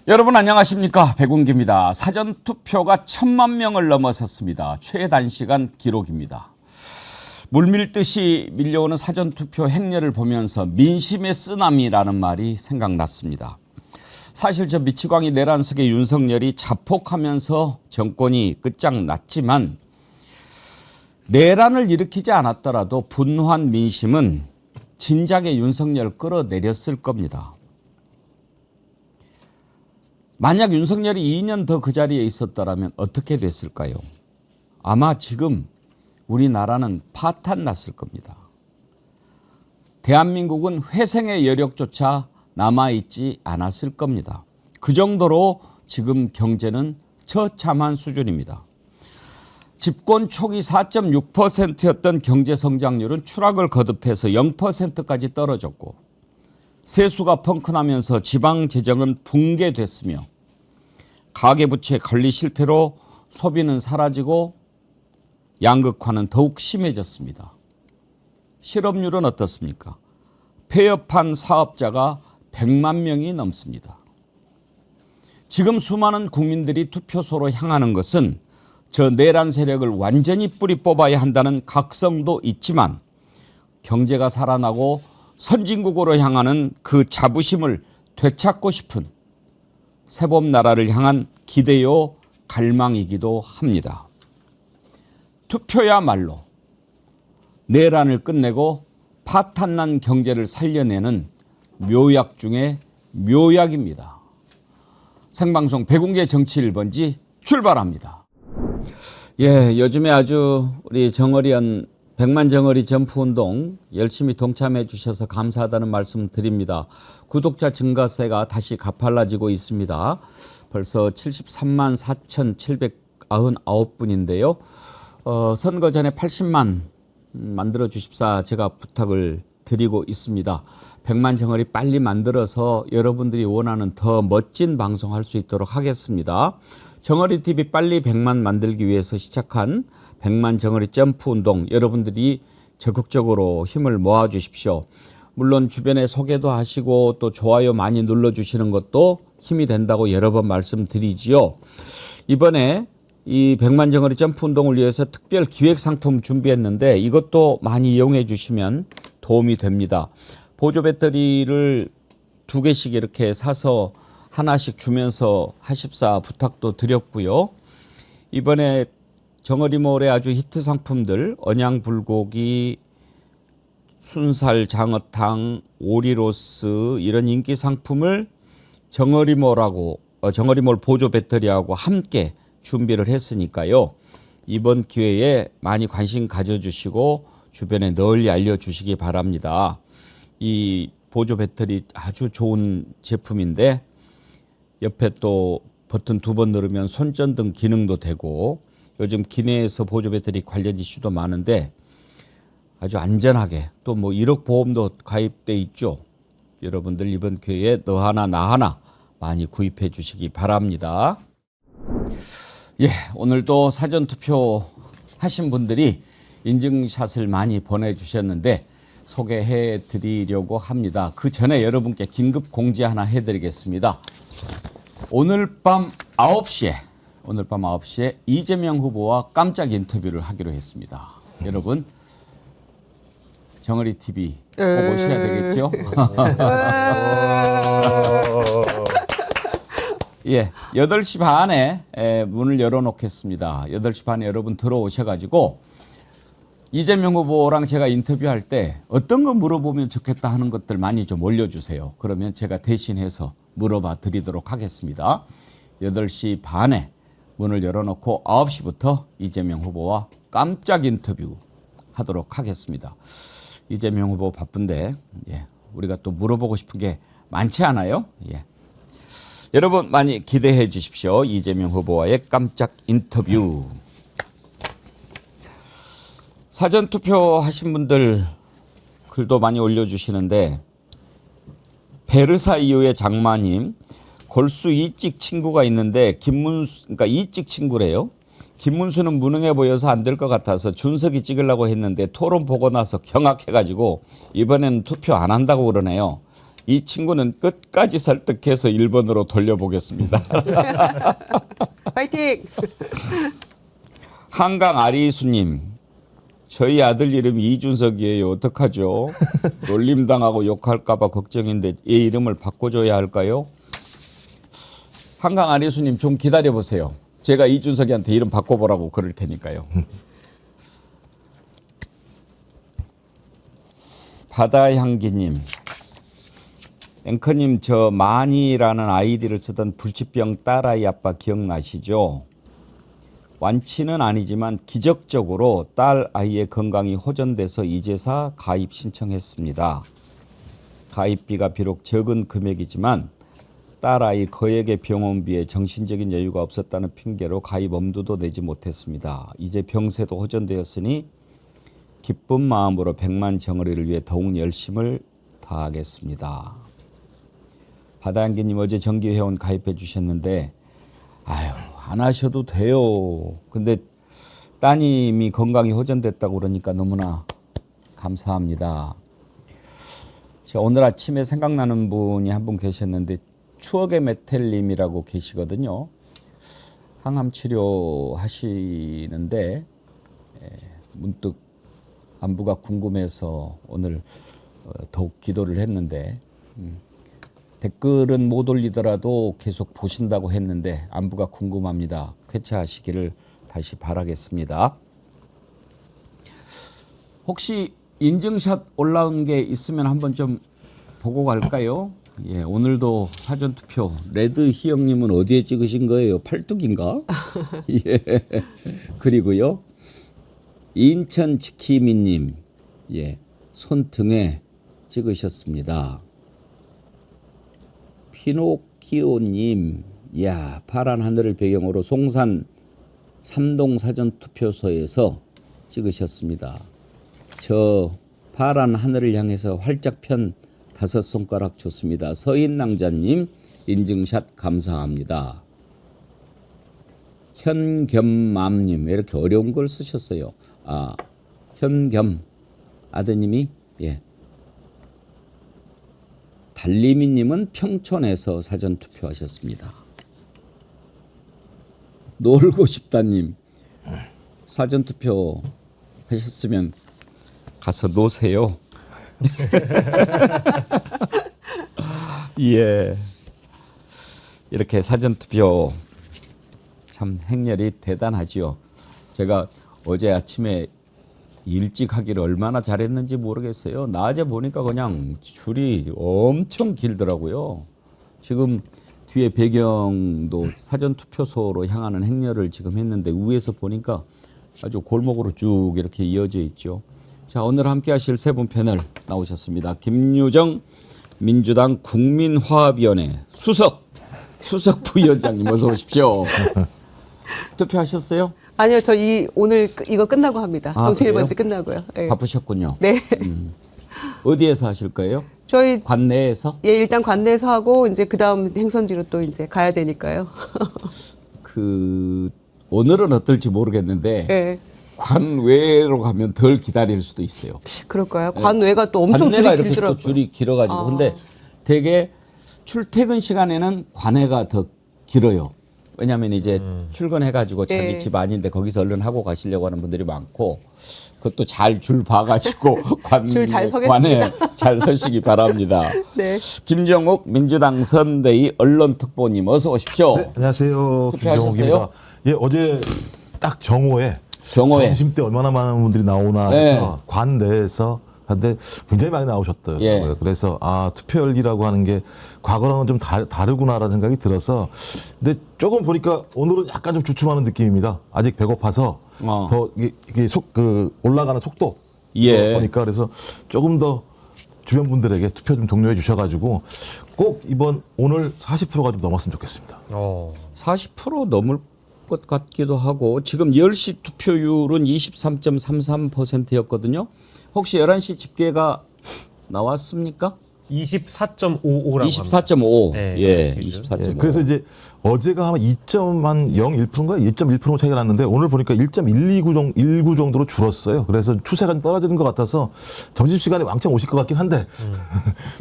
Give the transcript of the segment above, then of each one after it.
여러분 안녕하십니까? 백운기입니다. 사전투표가 1000만 명을 넘어섰습니다. 최단시간 기록입니다. 물밀듯이 밀려오는 사전투표 행렬을 보면서 민심의 쓰나미라는 말이 생각났습니다. 사실 저 미치광이 내란 속의 윤석열이 자폭하면서 정권이 끝장났지만 내란을 일으키지 않았더라도 분노한 민심은 진작에 윤석열을 끌어내렸을 겁니다. 만약 윤석열이 2년 더 그 자리에 있었더라면 어떻게 됐을까요? 아마 지금 우리나라는 파탄 났을 겁니다. 대한민국은 회생의 여력조차 남아있지 않았을 겁니다. 그 정도로 지금 경제는 처참한 수준입니다. 집권 초기 4.6%였던 경제 성장률은 추락을 거듭해서 0%까지 떨어졌고 세수가 펑크나면서 지방 재정은 붕괴됐으며 가계부채 관리 실패로 소비는 사라지고 양극화는 더욱 심해졌습니다. 실업률은 어떻습니까? 폐업한 사업자가 100만 명이 넘습니다. 지금 수많은 국민들이 투표소로 향하는 것은 저 내란 세력을 완전히 뿌리 뽑아야 한다는 각성도 있지만 경제가 살아나고 선진국으로 향하는 그 자부심을 되찾고 싶은 새봄 나라를 향한 기대요 갈망이기도 합니다. 투표야말로 내란을 끝내고 파탄난 경제를 살려내는 묘약 중에 묘약입니다. 생방송 백운기의 정치 1번지 출발합니다. 예, 요즘에 아주 우리 정어리언 백만정어리 점프운동 열심히 동참해 주셔서 감사하다는 말씀 드립니다. 구독자 증가세가 다시 가팔라지고 있습니다. 벌써 73만 4,799분인데요. 선거 전에 80만 만들어 주십사 제가 부탁을 드리고 있습니다. 백만정어리 빨리 만들어서 여러분들이 원하는 더 멋진 방송할 수 있도록 하겠습니다. 정어리TV 빨리 100만 만들기 위해서 시작한 백만정어리 점프운동 여러분들이 적극적으로 힘을 모아주십시오. 물론 주변에 소개도 하시고 또 좋아요 많이 눌러주시는 것도 힘이 된다고 여러 번 말씀드리지요. 이번에 이 백만정어리 점프운동을 위해서 특별 기획상품 준비했는데 이것도 많이 이용해 주시면 도움이 됩니다. 보조 배터리를 2개씩 이렇게 사서 하나씩 주면서 하십사 부탁도 드렸고요. 이번에 정어리몰의 아주 히트 상품들 언양불고기, 순살 장어탕, 오리로스 이런 인기 상품을 정어리몰 보조 배터리하고 함께 준비를 했으니까요. 이번 기회에 많이 관심 가져주시고 주변에 널리 알려주시기 바랍니다. 이 보조 배터리 아주 좋은 제품인데 옆에 또 버튼 2번 누르면 손전등 기능도 되고 요즘 기내에서 보조 배터리 관련 이슈도 많은데 아주 안전하게 또 뭐 1억 보험도 가입돼 있죠. 여러분들 이번 기회에 너 하나 나 하나 많이 구입해 주시기 바랍니다. 예, 오늘도 사전투표 하신 분들이 인증샷을 많이 보내주셨는데 소개해 드리려고 합니다. 그 전에 여러분께 긴급 공지 하나 해드리겠습니다. 오늘 밤 9시에 이재명 후보와 깜짝 인터뷰를 하기로 했습니다. 여러분 정어리TV 꼭 오셔야 되겠죠? 예, 8시 반에 문을 열어놓겠습니다. 8시 반에 여러분 들어오셔가지고 이재명 후보랑 제가 인터뷰할 때 어떤 거 물어보면 좋겠다 하는 것들 많이 좀 올려주세요. 그러면 제가 대신해서 물어봐 드리도록 하겠습니다. 8시 반에 문을 열어놓고 9시부터 이재명 후보와 깜짝 인터뷰 하도록 하겠습니다. 이재명 후보 바쁜데 우리가 또 물어보고 싶은 게 많지 않아요? 여러분 많이 기대해 주십시오. 이재명 후보와의 깜짝 인터뷰. 사전투표 하신 분들 글도 많이 올려주시는데 베르사 이후의 장마님 골수 이찍 친구가 있는데 그러니까 이찍 친구래요. 김문수는 무능해 보여서 안 될 것 같아서 준석이 찍으려고 했는데 토론 보고 나서 경악해가지고 이번에는 투표 안 한다고 그러네요. 이 친구는 끝까지 설득해서 1번으로 돌려보겠습니다. 파이팅! 한강 아리수님, 저희 아들 이름이 이준석이에요. 어떡하죠? 놀림당하고 욕할까봐 걱정인데 얘 이름을 바꿔줘야 할까요? 한강 아리수님 좀 기다려보세요. 제가 이준석이한테 이름 바꿔보라고 그럴 테니까요. 바다향기님, 앵커님 저 마니라는 아이디를 쓰던 불치병 딸아이 아빠 기억나시죠? 완치는 아니지만 기적적으로 딸 아이의 건강이 호전돼서 이제사 가입 신청했습니다. 가입비가 비록 적은 금액이지만 딸 아이 거액의 병원비에 정신적인 여유가 없었다는 핑계로 가입 엄두도 내지 못했습니다. 이제 병세도 호전되었으니 기쁜 마음으로 백만정어리를 위해 더욱 열심을 다하겠습니다. 바다향기님 어제 정기회원 가입해 주셨는데 아유 안 하셔도 돼요. 근데 따님이 건강이 호전됐다고 그러니까 너무나 감사합니다. 제가 오늘 아침에 생각나는 분이 한 분 계셨는데 추억의 메텔님이라고 계시거든요. 항암 치료 하시는데 문득 안부가 궁금해서 오늘 더욱 기도를 했는데 댓글은 못 올리더라도 계속 보신다고 했는데 안부가 궁금합니다. 쾌차하시기를 다시 바라겠습니다. 혹시 인증샷 올라온 게 있으면 한번 좀 보고 갈까요? 예, 오늘도 사전투표 레드 희영님은 어디에 찍으신 거예요? 팔뚝인가? 예. 그리고요 인천 지키미님 예, 손등에 찍으셨습니다. 피노키오님, 야 파란 하늘을 배경으로 송산 3동 사전투표소에서 찍으셨습니다. 저 파란 하늘을 향해서 활짝 편 5손가락 좋습니다. 서인낭자님 인증샷 감사합니다. 현겸맘님 왜 이렇게 어려운 걸 쓰셨어요? 아 현겸 아드님이 예. 달리미님은 평촌에서 사전 투표하셨습니다. 놀고 싶다님 사전 투표 하셨으면 가서 노세요. 예. 이렇게 사전 투표 참 행렬이 대단하지요. 제가 어제 아침에 일찍 하기를 얼마나 잘했는지 모르겠어요. 낮에 보니까 그냥 줄이 엄청 길더라고요. 지금 뒤에 배경도 사전투표소로 향하는 행렬을 지금 했는데 위에서 보니까 아주 골목으로 쭉 이렇게 이어져 있죠. 자, 오늘 함께 하실 세 분 패널 나오셨습니다. 김유정 민주당 국민화합위원회 수석 부위원장님 어서 오십시오. 투표하셨어요? 아니요, 저 오늘 이거 끝나고 합니다. 아, 정치 그래요? 1번지 끝나고요. 네. 바쁘셨군요. 네. 어디에서 하실 거예요? 저희 관내에서? 예, 일단 관내에서 하고 이제 그다음 행선지로 또 이제 가야 되니까요. 오늘은 어떨지 모르겠는데 네. 관외로 가면 덜 기다릴 수도 있어요. 그럴까요? 관외가 또 엄청 줄이 관내가 이렇게 또 길더라고요. 줄이 길어가지고 근데 되게 출퇴근 시간에는 관내가 더 길어요. 왜냐하면 이제 출근해가지고 자기 네. 집 아닌데 거기서 얼른 하고 가시려고 하는 분들이 많고 그것도 잘 줄 봐가지고 줄잘 서겠습니다. 관에 잘 서시기 바랍니다. 네. 김정욱 민주당 선대위 언론특보님 어서 오십시오. 네, 안녕하세요. 투표하셨어요? 김정욱입니다. 예, 어제 딱 정오에 점심 때 얼마나 많은 분들이 나오나 해서 네. 관 내에서 근데 굉장히 많이 나오셨더라고요. 예. 그래서 투표열기라고 하는 게 과거랑은 좀 다르구나라는 생각이 들어서 근데 조금 보니까 오늘은 약간 좀 주춤하는 느낌입니다. 아직 배고파서 더 이게 올라가는 속도 예. 보니까 그래서 조금 더 주변 분들에게 투표 좀 독려해 주셔가지고 꼭 오늘 40%가 좀 넘었으면 좋겠습니다. 40% 넘을 것 같기도 하고 지금 10시 투표율은 23.33%였거든요. 혹시 11시 집계가 나왔습니까? 24.55라고 24.5. 네, 예. 기준. 24.5. 예, 그래서 이제 어제가 아마 2.01%인가 2.1% 차이가 났는데 오늘 보니까 1.19 정도로 줄었어요. 그래서 추세가 좀 떨어지는 것 같아서 점심시간에 왕창 오실 것 같긴 한데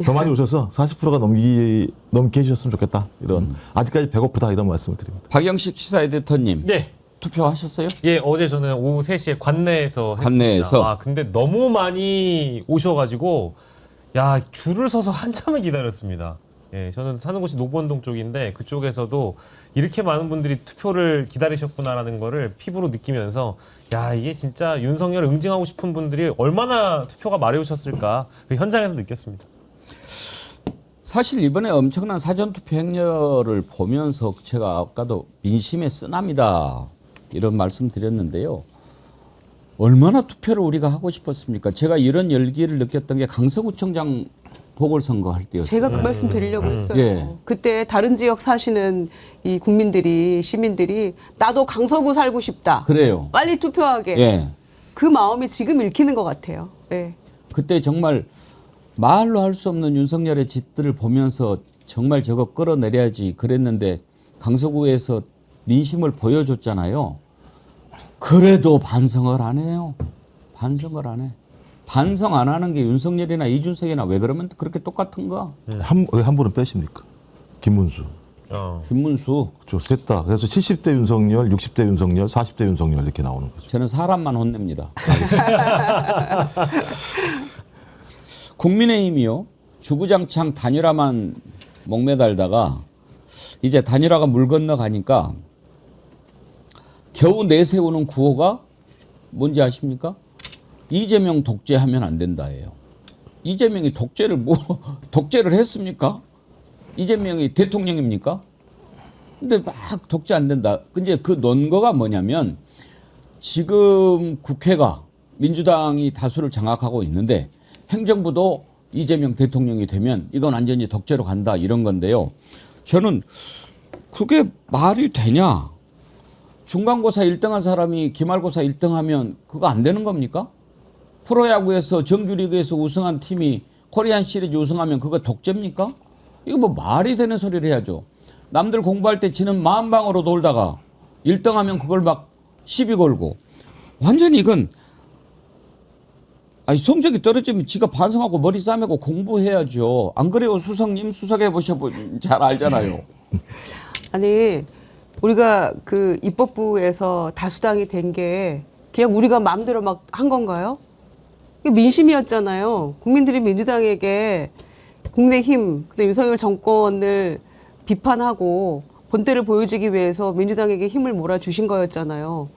더 많이 오셔서 40%가 넘게 해주셨으면 좋겠다. 이런 아직까지 배고프다 이런 말씀을 드립니다. 박영식 시사 에디터님 네. 투표하셨어요? 예, 어제 저는 오후 3시에 관내에서 했습니다. 관내에서? 아, 근데 너무 많이 오셔가지고 야, 줄을 서서 한참을 기다렸습니다. 예, 저는 사는 곳이 노원동 쪽인데 그쪽에서도 이렇게 많은 분들이 투표를 기다리셨구나라는 거를 피부로 느끼면서 야, 이게 진짜 윤석열 응징하고 싶은 분들이 얼마나 투표가 마려우셨을까 그 현장에서 느꼈습니다. 사실 이번에 엄청난 사전투표 행렬을 보면서 제가 아까도 민심의 쓰나미다 이런 말씀 드렸는데요. 얼마나 투표를 우리가 하고 싶었습니까? 제가 이런 열기를 느꼈던 게 강서구청장 보궐선거 할 때였어요. 제가 그 말씀 드리려고 했어요. 예. 그때 다른 지역 사시는 이 국민들이 시민들이 나도 강서구 살고 싶다. 그래요. 빨리 투표하게. 예. 그 마음이 지금 읽히는 것 같아요. 예. 그때 정말 말로 할 수 없는 윤석열의 짓들을 보면서 정말 저거 끌어내려야지 그랬는데 강서구에서 민심을 보여줬잖아요. 그래도 반성을 안 해요. 반성을 안 해. 반성 안 하는 게 윤석열이나 이준석이나 왜 그러면 그렇게 똑같은가? 왜 한 분은 빼십니까? 김문수. 김문수. 그렇죠. 셋 다. 그래서 70대 윤석열, 60대 윤석열, 40대 윤석열 이렇게 나오는 거죠. 저는 사람만 혼냅니다. 국민의힘이요. 주구장창 단일화만 목매달다가 이제 단일화가 물 건너가니까 겨우 내세우는 구호가 뭔지 아십니까? 이재명 독재하면 안 된다예요. 이재명이 독재를 했습니까? 이재명이 대통령입니까? 근데 막 독재 안 된다. 근데 그 논거가 뭐냐면 지금 국회가 민주당이 다수를 장악하고 있는데 행정부도 이재명 대통령이 되면 이건 완전히 독재로 간다 이런 건데요. 저는 그게 말이 되냐? 중간고사 1등한 사람이 기말고사 1등하면 그거 안 되는 겁니까? 프로야구에서 정규리그에서 우승한 팀이 코리안 시리즈 우승하면 그거 독재입니까? 이거 뭐 말이 되는 소리를 해야죠. 남들 공부할 때 지는 마음방으로 놀다가 1등하면 그걸 막 시비 걸고 완전히 이건 아니 성적이 떨어지면 지가 반성하고 머리 싸매고 공부해야죠. 안 그래요? 수석님 수석해 보셔보면 잘 알잖아요. 아니 우리가 그 입법부에서 다수당이 된 게 그냥 우리가 마음대로 막 한 건가요? 이게 민심이었잖아요. 국민들이 민주당에게 국내힘, 근데 윤석열 정권을 비판하고 본때를 보여주기 위해서 민주당에게 힘을 몰아주신 거였잖아요.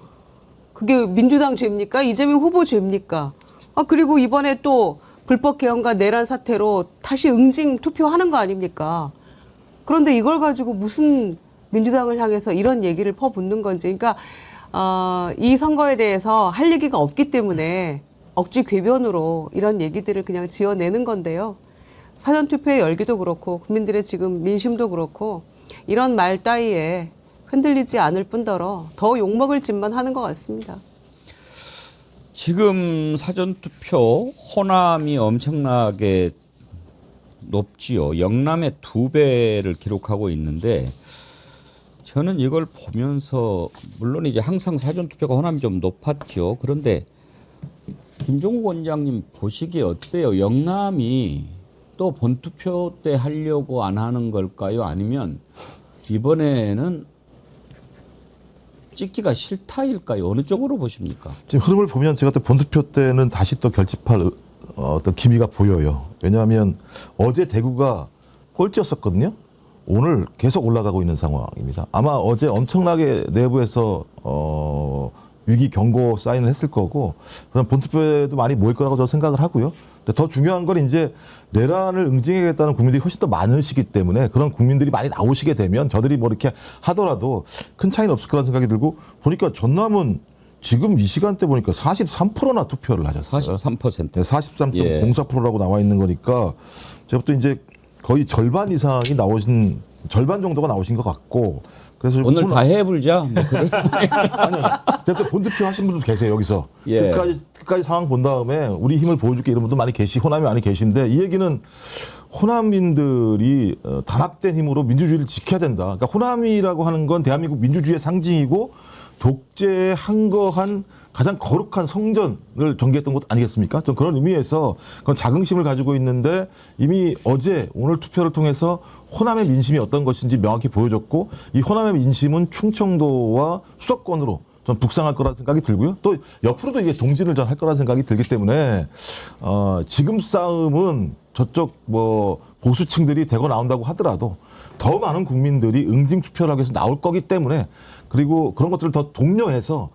그게 민주당 죄입니까? 이재명 후보 죄입니까? 아 그리고 이번에 또 불법 개헌과 내란 사태로 다시 응징 투표하는 거 아닙니까? 그런데 이걸 가지고 무슨 민주당을 향해서 이런 얘기를 퍼붓는 건지. 그러니까 이 선거에 대해서 할 얘기가 없기 때문에 억지 궤변으로 이런 얘기들을 그냥 지어내는 건데요. 사전투표의 열기도 그렇고 국민들의 지금 민심도 그렇고 이런 말 따위에 흔들리지 않을 뿐더러 더 욕먹을 짓만 하는 것 같습니다. 지금 사전투표 호남이 엄청나게 높지요. 영남의 2배를 기록하고 있는데 저는 이걸 보면서 물론 이제 항상 사전투표가 호남이 좀 높았죠. 그런데 김종국 원장님 보시기에 어때요? 영남이 또 본투표 때 하려고 안 하는 걸까요? 아니면 이번에는 찍기가 싫다일까요? 어느 쪽으로 보십니까? 지금 흐름을 보면 제가 또 본투표 때는 다시 또 결집할 어떤 기미가 보여요. 왜냐하면 어제 대구가 꼴찌였었거든요. 오늘 계속 올라가고 있는 상황입니다. 아마 어제 엄청나게 내부에서 위기 경고 사인을 했을 거고 그럼 본투표에도 많이 모일 거라고 저는 생각을 하고요. 근데 더 중요한 건 이제 내란을 응징하겠다는 국민들이 훨씬 더 많으시기 때문에 그런 국민들이 많이 나오시게 되면 저들이 뭐 이렇게 하더라도 큰 차이는 없을 거라는 생각이 들고 보니까 전남은 지금 이 시간대 보니까 43%나 투표를 하셨어요. 43%. 네, 43.04%라고 나와 있는 거니까 제가 또 이제 거의 절반 이상이 나오신 절반 정도가 나오신 것 같고 그래서 오늘 다 해불자. 뭐 아니요. 제가 또 본투표 하신 분도 계세요 여기서. 예. 끝까지 상황 본 다음에 우리 힘을 보여줄게 이런 분도 많이 호남이 많이 계신데 이 얘기는 호남민들이 단합된 힘으로 민주주의를 지켜야 된다. 그러니까 호남이라고 하는 건 대한민국 민주주의의 상징이고 독재에 항거한 가장 거룩한 성전을 전개했던 것 아니겠습니까? 좀 그런 의미에서 그런 자긍심을 가지고 있는데 이미 어제 오늘 투표를 통해서 호남의 민심이 어떤 것인지 명확히 보여줬고 이 호남의 민심은 충청도와 수도권으로 좀 북상할 거라는 생각이 들고요. 또 옆으로도 이게 동진을 전 할 거라는 생각이 들기 때문에 지금 싸움은 저쪽 뭐 보수층들이 대거 나온다고 하더라도 더 많은 국민들이 응징 투표를 하기 위해서 나올 거기 때문에 그리고 그런 것들을 더 독려해서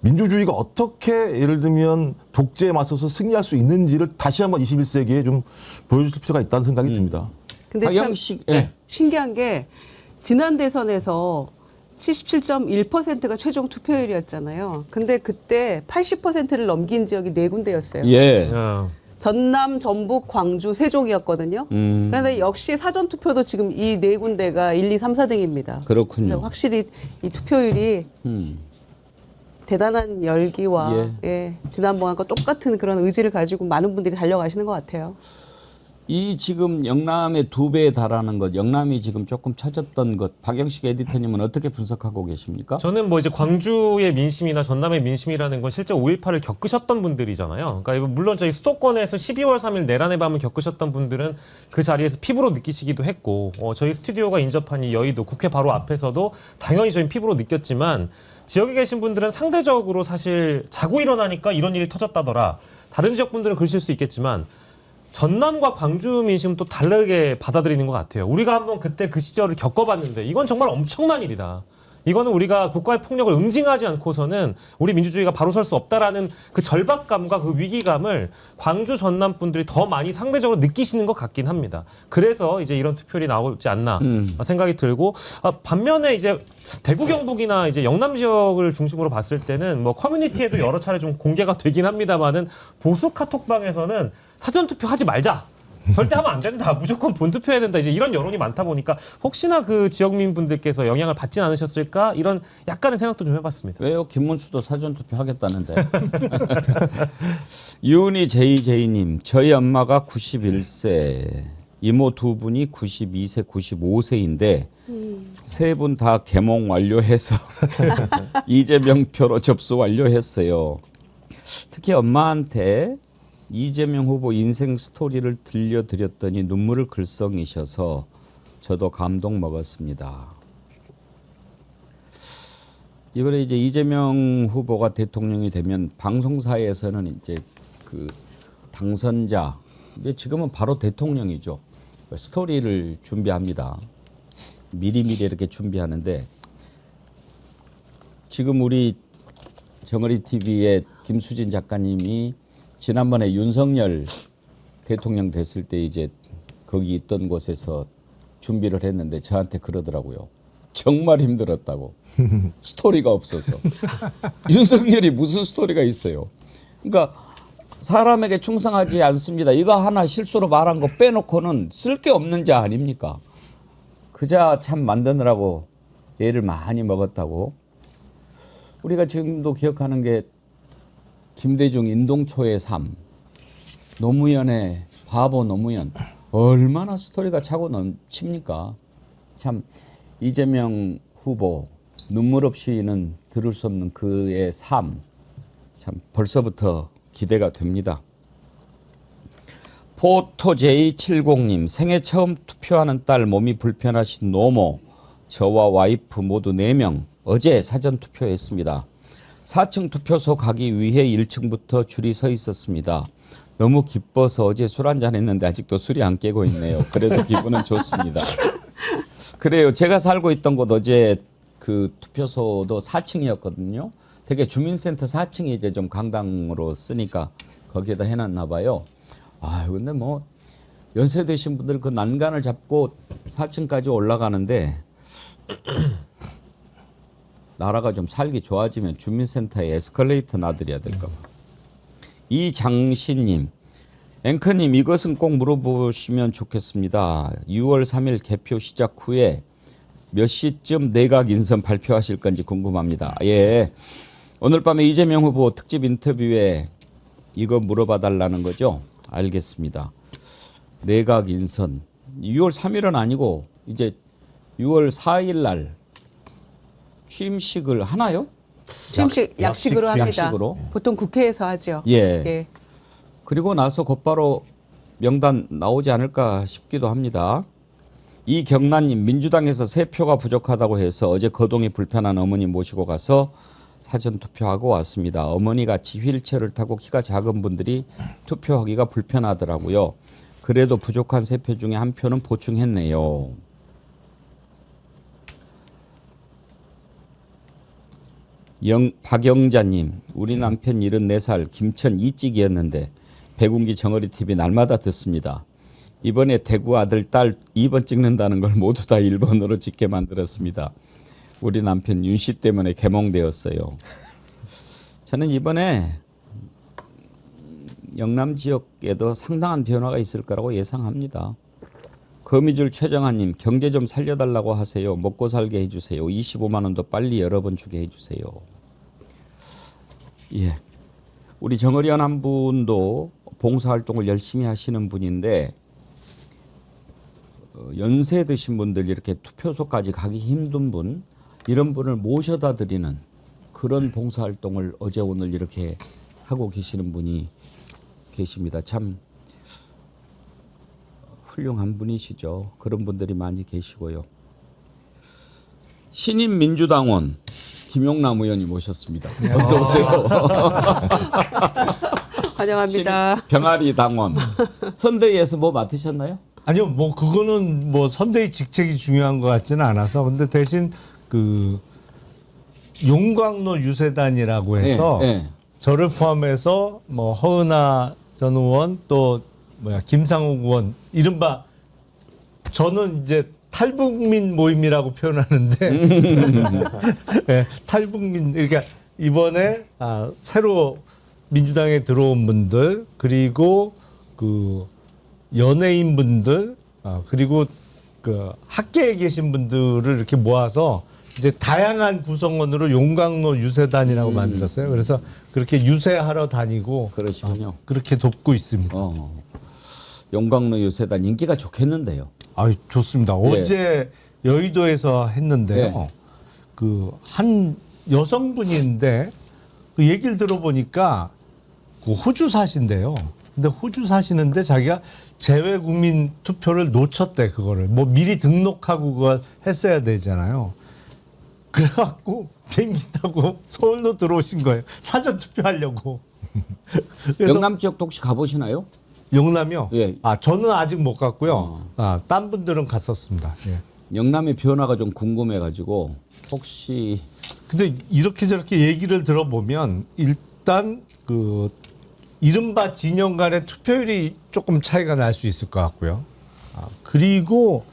민주주의가 어떻게 예를 들면 독재에 맞서서 승리할 수 있는지를 다시 한번 21세기에 좀 보여줄 필요가 있다는 생각이 듭니다. 근데 참 박영식, 예. 신기한 게 지난 대선에서 77.1%가 최종 투표율이었잖아요. 근데 그때 80%를 넘긴 지역이 4군데였어요. 예. 야. 전남, 전북, 광주, 세종이었거든요. 그런데 역시 사전 투표도 지금 이 4군데가 1, 2, 3, 4등입니다. 그렇군요. 확실히 이 투표율이 대단한 열기와 지난번과 똑같은 그런 의지를 가지고 많은 분들이 달려가시는 것 같아요. 이 지금 영남의 2배에 달하는 것, 영남이 지금 조금 처졌던 것, 박영식 에디터님은 어떻게 분석하고 계십니까? 저는 뭐 이제 광주의 민심이나 전남의 민심이라는 건 실제 5.18을 겪으셨던 분들이잖아요. 그러니까 물론 저희 수도권에서 12월 3일 내란의 밤을 겪으셨던 분들은 그 자리에서 피부로 느끼시기도 했고 저희 스튜디오가 인접한 이 여의도 국회 바로 앞에서도 당연히 저희 피부로 느꼈지만 지역에 계신 분들은 상대적으로 사실 자고 일어나니까 이런 일이 터졌다더라. 다른 지역 분들은 그러실 수 있겠지만 전남과 광주 민심은 또 다르게 받아들이는 것 같아요. 우리가 한번 그때 그 시절을 겪어봤는데 이건 정말 엄청난 일이다. 이거는 우리가 국가의 폭력을 응징하지 않고서는 우리 민주주의가 바로 설 수 없다라는 그 절박감과 그 위기감을 광주 전남 분들이 더 많이 상대적으로 느끼시는 것 같긴 합니다. 그래서 이제 이런 투표율이 나오지 않나 생각이 들고 반면에 이제 대구 경북이나 이제 영남 지역을 중심으로 봤을 때는 뭐 커뮤니티에도 여러 차례 좀 공개가 되긴 합니다만은 보수 카톡방에서는 사전 투표하지 말자. 절대 하면 안 된다. 무조건 본투표해야 된다. 이제 이런 여론이 많다 보니까 혹시나 그 지역민 분들께서 영향을 받진 않으셨을까 이런 약간의 생각도 좀 해봤습니다. 왜요? 김문수도 사전투표 하겠다는데. 유은희 JJ님, 저희 엄마가 91세, 이모 2분이 92세, 95세인데 세 분 다 개몽 완료해서 이재명 표로 접수 완료했어요. 특히 엄마한테 이재명 후보 인생 스토리를 들려드렸더니 눈물을 글썽이셔서 저도 감동 먹었습니다. 이번에 이제 이재명 후보가 대통령이 되면 방송사에서는 이제 그 당선자, 이제 지금은 바로 대통령이죠. 스토리를 준비합니다. 미리미리 이렇게 준비하는데 지금 우리 정어리 TV의 김수진 작가님이 지난번에 윤석열 대통령 됐을 때 이제 거기 있던 곳에서 준비를 했는데 저한테 그러더라고요. 정말 힘들었다고. 스토리가 없어서. 윤석열이 무슨 스토리가 있어요. 그러니까 사람에게 충성하지 않습니다. 이거 하나 실수로 말한 거 빼놓고는 쓸 게 없는 자 아닙니까? 그 자 참 만드느라고 애를 많이 먹었다고. 우리가 지금도 기억하는 게 김대중 인동초의 삶, 노무현의 바보 노무현, 얼마나 스토리가 차고 넘칩니까? 참 이재명 후보 눈물 없이는 들을 수 없는 그의 삶, 참 벌써부터 기대가 됩니다. 포토J70님, 생애 처음 투표하는 딸 몸이 불편하신 노모, 저와 와이프 모두 4명 어제 사전 투표했습니다. 4층 투표소 가기 위해 1층부터 줄이 서 있었습니다. 너무 기뻐서 어제 술 한잔 했는데 아직도 술이 안 깨고 있네요. 그래도 기분은 좋습니다. 그래요. 제가 살고 있던 곳 어제 그 투표소도 4층이었거든요. 되게 주민센터 4층이 이제 좀 강당으로 쓰니까 거기에다 해놨나 봐요. 아, 근데 뭐 연세 드신 분들 그 난간을 잡고 4층까지 올라가는데 나라가 좀 살기 좋아지면 주민센터에 에스컬레이터 놔드려야 될까 봐. 이장신님, 앵커님 이것은 꼭 물어보시면 좋겠습니다. 6월 3일 개표 시작 후에 몇 시쯤 내각 인선 발표하실 건지 궁금합니다. 예, 오늘 밤에 이재명 후보 특집 인터뷰에 이거 물어봐 달라는 거죠? 알겠습니다. 내각 인선 6월 3일은 아니고 이제 6월 4일 날 취임식을 하나요? 취임식 약식으로 합니다. 약식으로. 보통 국회에서 하죠. 예. 예. 그리고 나서 곧바로 명단 나오지 않을까 싶기도 합니다. 이경란님, 민주당에서 3표가 부족하다고 해서 어제 거동이 불편한 어머니 모시고 가서 사전 투표하고 왔습니다. 어머니 같이 휠체어를 타고 키가 작은 분들이 투표하기가 불편하더라고요. 그래도 부족한 3표 중에 1표는 보충했네요. 박영자님, 우리 남편 74살 김천 이찍이었는데 백운기 정어리TV 날마다 듣습니다. 이번에 대구 아들 딸 2번 찍는다는 걸 모두 다 1번으로 찍게 만들었습니다. 우리 남편 윤 씨 때문에 개몽되었어요. 저는 이번에 영남 지역에도 상당한 변화가 있을 거라고 예상합니다. 거미줄 최정아님, 경제 좀 살려달라고 하세요. 먹고 살게 해주세요. 25만 원도 빨리 여러 번 주게 해주세요. 예, 우리 정어리원 한 분도 봉사활동을 열심히 하시는 분인데 연세 드신 분들, 이렇게 투표소까지 가기 힘든 분, 이런 분을 모셔다 드리는 그런 봉사활동을 어제 오늘 이렇게 하고 계시는 분이 계십니다. 참 훌륭한 분이시죠. 그런 분들이 많이 계시고요. 신임 민주당원 김용남 의원이 모셨습니다. 어서 오세요. 환영합니다. 병아리 당원. 선대위에서 뭐 맡으셨나요? 아니요, 뭐 그거는 뭐 선대위 직책이 중요한 것 같지는 않아서, 근데 대신 그 용광로 유세단이라고 해서 저를 포함해서 뭐 허은하 전 의원, 또 김상욱 의원, 이른바 저는 이제 탈북민 모임이라고 표현하는데 네, 탈북민, 그러니까 이번에 새로 민주당에 들어온 분들, 그리고 그 연예인 분들, 그리고 그 학계에 계신 분들을 이렇게 모아서 이제 다양한 구성원으로 용광로 유세단이라고 만들었어요. 그래서 그렇게 유세하러 다니고 그러시군요. 그렇게 돕고 있습니다. 용광로 유세단 인기가 좋겠는데요. 좋습니다. 예. 어제 여의도에서 했는데요. 예. 그 한 여성분인데 그 얘기를 들어보니까 그 호주 사신대요. 근데 호주 사시는데 자기가 재외국민 투표를 놓쳤대. 그거를 뭐 미리 등록하고 그걸 했어야 되잖아요. 그래갖고 비행기 타고 서울로 들어오신 거예요. 사전 투표하려고. 그래서 영남 지역도 혹시 가보시나요? 영남이요? 예. 저는 아직 못 갔고요. 딴 분들은 갔었습니다. 예. 영남의 변화가 좀 궁금해가지고 혹시 근데 이렇게 저렇게 얘기를 들어보면 일단 그 이른바 진영 간의 투표율이 조금 차이가 날 수 있을 것 같고요. 그리고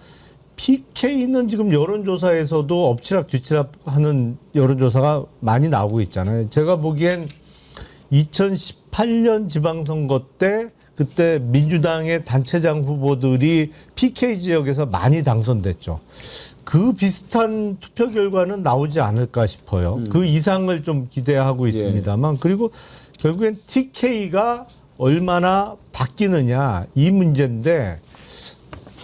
PK는 지금 여론조사에서도 엎치락 뒤치락 하는 여론조사가 많이 나오고 있잖아요. 제가 보기엔 2018년 지방선거 때 그때 민주당의 단체장 후보들이 PK 지역에서 많이 당선됐죠. 그 비슷한 투표 결과는 나오지 않을까 싶어요. 그 이상을 좀 기대하고 있습니다만, 그리고 결국엔 TK가 얼마나 바뀌느냐 이 문제인데,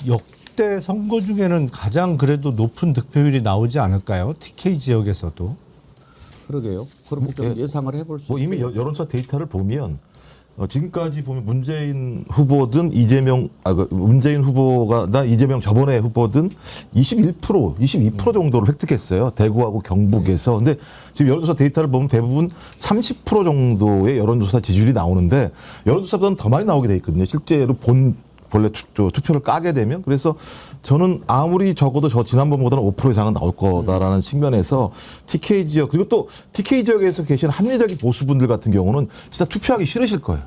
역대 선거 중에는 가장 그래도 높은 득표율이 나오지 않을까요? TK 지역에서도. 그러게요. 그럼 좀 예상을 해볼 수 뭐 이미 있어요. 여론조사 데이터를 보면 지금까지 보면 문재인 후보든 문재인 후보가 이재명 저번에 후보든 21%, 22% 정도를 획득했어요. 대구하고 경북에서. 근데 지금 여론조사 데이터를 보면 대부분 30% 정도의 여론조사 지지율이 나오는데, 여론조사보다는 더 많이 나오게 돼 있거든요. 실제로 본래 투표를 까게 되면. 그래서 저는 아무리 적어도 지난번보다는 5% 이상은 나올 거다라는 측면에서 TK 지역, 그리고 또 TK 지역에서 계신 합리적인 보수분들 같은 경우는 진짜 투표하기 싫으실 거예요.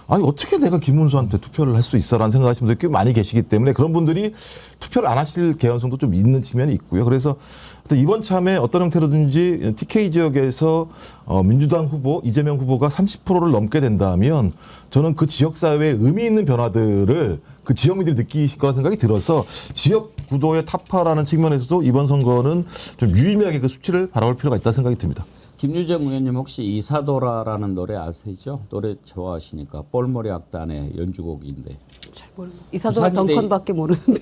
아니 어떻게 내가 김문수한테 투표를 할 수 있어라는 생각하시는 분들이 꽤 많이 계시기 때문에 그런 분들이 투표를 안 하실 개연성도 좀 있는 측면이 있고요. 그래서 이번 참에 어떤 형태로든지 TK 지역에서 민주당 후보, 이재명 후보가 30%를 넘게 된다면 저는 그 지역사회에 의미 있는 변화들을 그 지역민들이 느끼실 거라는 생각이 들어서 지역 구도의 타파라는 측면에서도 이번 선거는 좀 유의미하게 그 수치를 바라볼 필요가 있다는 생각이 듭니다. 김유정 의원님 혹시 이사도라라는 노래 아시죠? 노래 좋아하시니까 볼머리 악단의 연주곡인데. 잘 모르겠어요. 이사도가 부산인데 덩컨밖에 모르는데.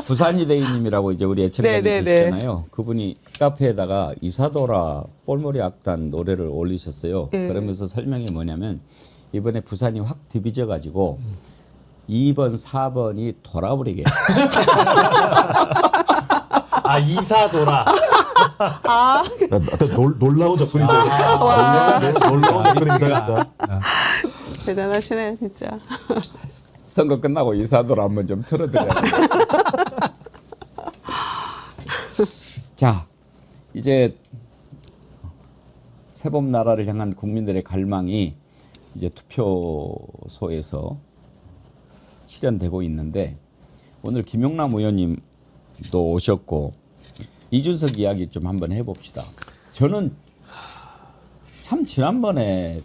부산이대인님이라고 이제 우리 애청자님 네, 네, 계시잖아요. 그분이 카페에다가 이사도라 볼머리 악단 노래를 올리셨어요. 네. 그러면서 설명이 뭐냐면 이번에 부산이 확 디비져 가지고 2번, 4번이 돌아버리게. 아 이사도라. 놀라운 접근이죠. 놀라운 접근입니다. 진짜. 대단하시네요, 진짜. 선거 끝나고 이사도라 한번 좀 틀어드려야 돼. 자, 이제 새봄 나라를 향한 국민들의 갈망이 이제 투표소에서 실현되고 있는데 오늘 김용남 의원님도 오셨고 이준석 이야기 좀 한번 해봅시다. 저는 참 지난번에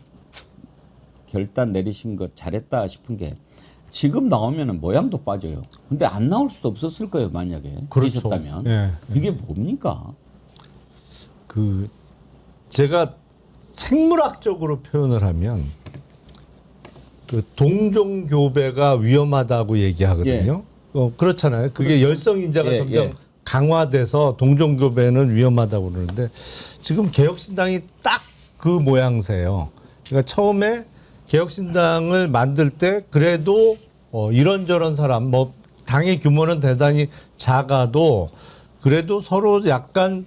결단 내리신 거 잘했다 싶은 게 지금 나오면은 모양도 빠져요. 근데 안 나올 수도 없었을 거예요, 만약에 그렇죠. 그러셨다면. 예. 이게 뭡니까? 그 제가 생물학적으로 표현을 하면 그 동종 교배가 위험하다고 얘기하거든요. 그렇잖아요. 그게 열성 인자가 예, 점점 예. 강화돼서 동종 교배는 위험하다고 그러는데 지금 개혁신당이 딱 그 모양새예요. 그러니까 처음에 개혁신당을 만들 때 그래도 이런저런 사람 뭐 당의 규모는 대단히 작아도 그래도 서로 약간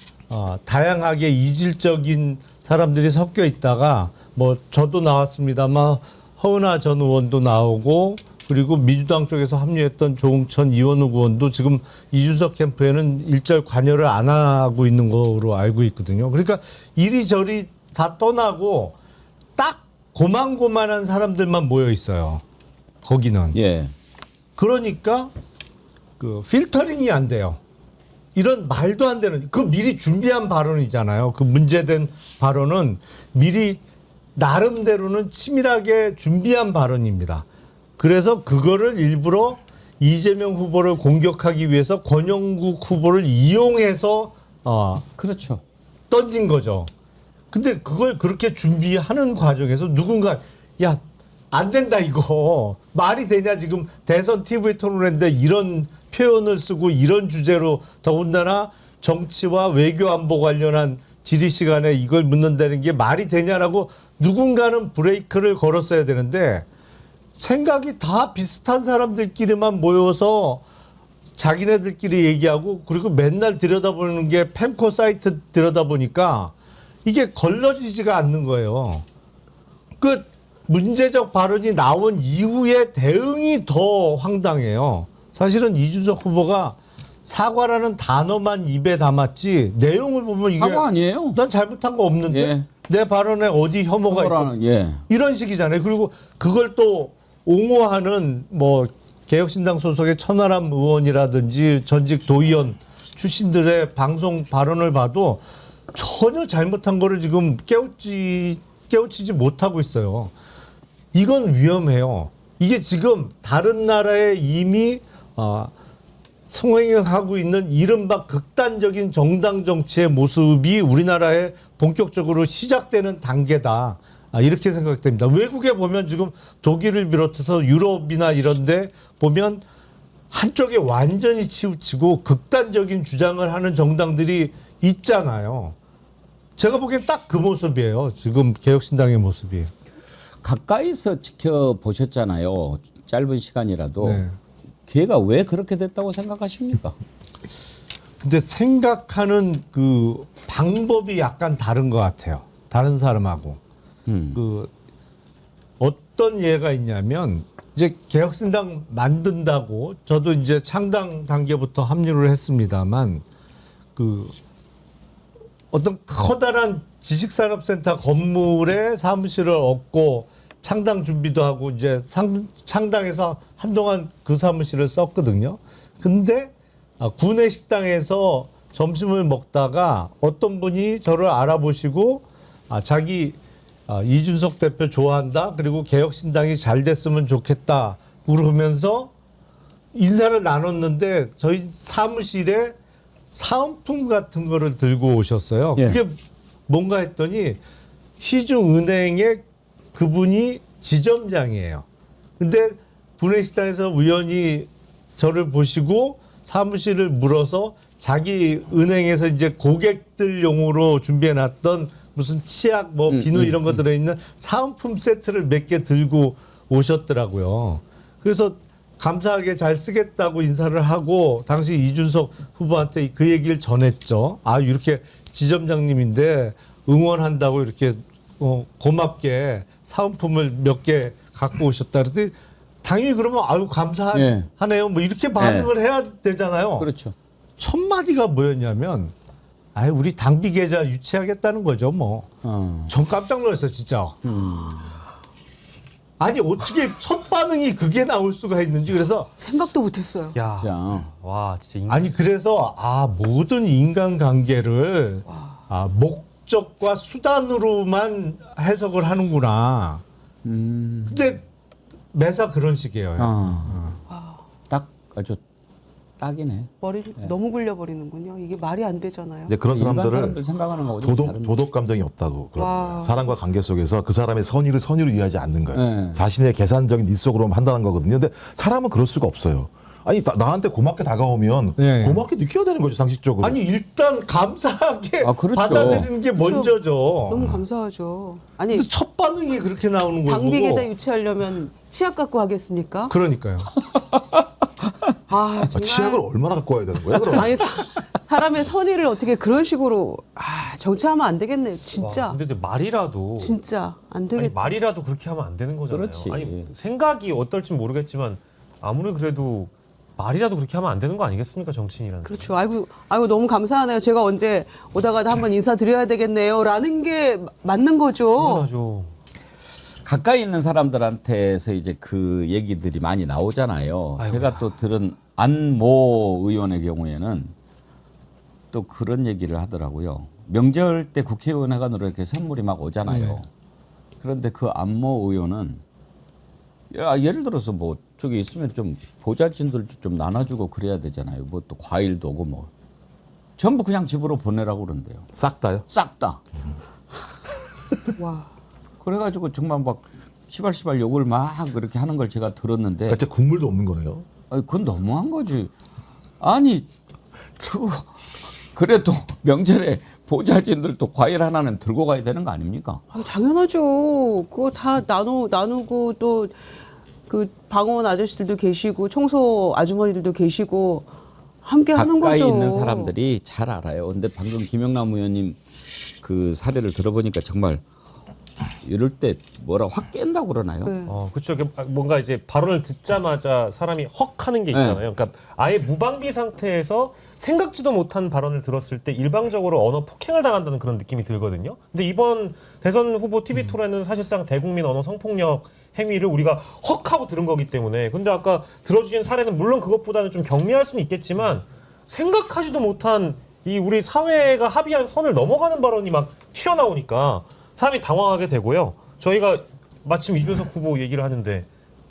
다양하게 이질적인 사람들이 섞여 있다가 뭐 저도 나왔습니다만 허은하 전 의원도 나오고 그리고 민주당 쪽에서 합류했던 조홍천 이원욱 의원도 지금 이준석 캠프에는 일절 관여를 안 하고 있는 거로 알고 있거든요. 그러니까 이리저리 다 떠나고 딱 고만고만한 사람들만 모여 있어요. 거기는. 예. 그러니까 그 필터링이 안 돼요. 이런 말도 안 되는 그 미리 준비한 발언이잖아요. 그 문제된 발언은 미리 나름대로는 치밀하게 준비한 발언입니다. 그래서 그거를 일부러 이재명 후보를 공격하기 위해서 권영국 후보를 이용해서 그렇죠. 던진 거죠. 근데 그걸 그렇게 준비하는 과정에서 누군가 야, 안 된다 이거. 말이 되냐 지금 대선 TV 토론회인데 이런 표현을 쓰고 이런 주제로 더군다나 정치와 외교 안보 관련한 질의 시간에 이걸 묻는다는 게 말이 되냐라고 누군가는 브레이크를 걸었어야 되는데 생각이 다 비슷한 사람들끼리만 모여서 자기네들끼리 얘기하고 그리고 맨날 들여다보는 게 펜코 사이트 들여다보니까 이게 걸러지지가 않는 거예요. 그 문제적 발언이 나온 이후에 대응이 더 황당해요. 사실은 이준석 후보가 사과라는 단어만 입에 담았지 내용을 보면 이게 사과 아니에요? 난 잘못한 거 없는데 예. 내 발언에 어디 혐오가 있어? 혐오라는, 예. 이런 식이잖아요. 그리고 그걸 또 옹호하는 뭐 개혁신당 소속의 천하람 의원이라든지 전직 도의원 출신들의 방송 발언을 봐도 전혀 잘못한 거를 지금 깨우치지 못하고 있어요. 이건 위험해요. 이게 지금 다른 나라에 이미 성행하고 있는 이른바 극단적인 정당 정치의 모습이 우리나라에 본격적으로 시작되는 단계다. 이렇게 생각됩니다. 외국에 보면 지금 독일을 비롯해서 유럽이나 이런 데 보면 한쪽에 완전히 치우치고 극단적인 주장을 하는 정당들이 있잖아요. 제가 보기엔 딱 그 모습이에요. 지금 개혁신당의 모습이. 가까이서 지켜보셨잖아요. 짧은 시간이라도. 네. 걔가 왜 그렇게 됐다고 생각하십니까? 근데 생각하는 그 방법이 약간 다른 것 같아요. 다른 사람하고. 그 어떤 예가 있냐면 이제 개혁신당 만든다고 저도 이제 창당 단계부터 합류를 했습니다만 그 어떤 커다란 지식산업센터 건물에 사무실을 얻고 창당 준비도 하고 이제 창당에서 한동안 그 사무실을 썼거든요. 근데 구내 식당에서 점심을 먹다가 어떤 분이 저를 알아보시고 자기 이준석 대표 좋아한다. 그리고 개혁신당이 잘 됐으면 좋겠다. 그러면서 인사를 나눴는데 저희 사무실에 사은품 같은 거를 들고 오셨어요. 예. 그게 뭔가 했더니 시중은행의 그분이 지점장이에요. 근데 구내식당에서 우연히 저를 보시고 사무실을 물어서 자기 은행에서 이제 고객들용으로 준비해놨던 무슨 치약, 뭐 비누 이런 거 들어있는 사은품 세트를 몇 개 들고 오셨더라고요. 그래서 감사하게 잘 쓰겠다고 인사를 하고 당시 이준석 후보한테 그 얘기를 전했죠. 아, 이렇게 지점장님인데 응원한다고 이렇게 고맙게 사은품을 몇 개 갖고 오셨다. 그랬더니 당연히 그러면 아유 감사하네요. 뭐 이렇게 반응을 해야 되잖아요. 그렇죠. 첫 마디가 뭐였냐면 아유 우리 당비 계좌 유치하겠다는 거죠. 뭐. 전 깜짝 놀랐어요, 진짜. 아니 어떻게 첫 반응이 그게 나올 수가 있는지. 그래서 생각도 못했어요. 야, 자, 와 진짜 아니 그래서 모든 인간관계를 목적과 수단으로만 해석을 하는구나. 근데 매사 그런 식이에요. 딱 아주 딱이네. 머리 너무 굴려버리는군요. 이게 말이 안 되잖아요. 근데 그런 일반 사람들은 사람들 생각하는 거하고 좀 다른 도덕 감정이 없다고. 와. 그런 사람과 관계 속에서 그 사람의 선의로 이해하지 않는 거예요. 네. 자신의 계산적인 네 속으로 판단한 거거든요. 근데 사람은 그럴 수가 없어요. 아니 나한테 고맙게 다가오면 네. 고맙게 느껴야 되는 거죠, 상식적으로. 아니 일단 감사하게 그렇죠. 받아들이는 게 먼저죠. 너무 감사하죠. 아니 근데 첫 반응이 그렇게 나오는 걸 당비 보고 계좌 유치하려면 치약 갖고 하겠습니까? 그러니까요. 아, 정말. 치약을 얼마나 갖고 와야 되는 거예요, 그럼? 아니 사람의 선의를 어떻게 그런 식으로 정치하면 안 되겠네요. 와, 진짜. 근데 말이라도 진짜 안 아니, 되겠다. 말이라도 그렇게 하면 안 되는 거잖아요. 그렇지. 아니 생각이 어떨지 모르겠지만 아무리 그래도 말이라도 그렇게 하면 안 되는 거 아니겠습니까, 정치인이라는. 게. 그렇죠. 아이고 너무 감사하네요. 제가 언제 오다가도 한번 인사드려야 되겠네요라는 게 맞는 거죠. 당연하죠. 가까이 있는 사람들한테서 이제 그 얘기들이 많이 나오잖아요. 아이고야. 제가 또 들은 안모 의원의 경우에는 또 그런 얘기를 하더라고요. 명절 때 국회의원회관으로 이렇게 선물이 막 오잖아요. 네. 그런데 그 안모 의원은 예를 들어서 뭐 저기 있으면 좀 보좌진들도 좀 나눠주고 그래야 되잖아요. 뭐 또 과일도 오고 뭐 전부 그냥 집으로 보내라고 그런대요. 싹 다요? 싹 다. 와. 그래가지고 정말 막 시발시발 욕을 막 그렇게 하는 걸 제가 들었는데 대체 국물도 없는 거네요. 아니, 그건 너무한 거지. 아니 그래도 명절에 보좌진들도 과일 하나는 들고 가야 되는 거 아닙니까? 당연하죠. 그거 다 나누고 또 그 방원 아저씨들도 계시고 청소 아주머니들도 계시고 함께 하는 가까이 거죠. 있는 사람들이 잘 알아요. 근데 방금 김영남 의원님 그 사례를 들어보니까 정말 이럴 때 뭐라 확 깬다고 그러나요? 네. 그렇죠. 뭔가 이제 발언을 듣자마자 사람이 헉 하는 게 있잖아요. 그러니까 아예 무방비 상태에서 생각지도 못한 발언을 들었을 때 일방적으로 언어 폭행을 당한다는 그런 느낌이 들거든요. 근데 이번 대선 후보 TV 토론은 사실상 대국민 언어 성폭력 행위를 우리가 헉 하고 들은 거기 때문에. 근데 아까 들어주신 사례는 물론 그것보다는 좀 경미할 수는 있겠지만 생각하지도 못한 이 우리 사회가 합의한 선을 넘어가는 발언이 막 튀어나오니까 사람이 당황하게 되고요. 저희가 마침 이준석 후보 얘기를 하는데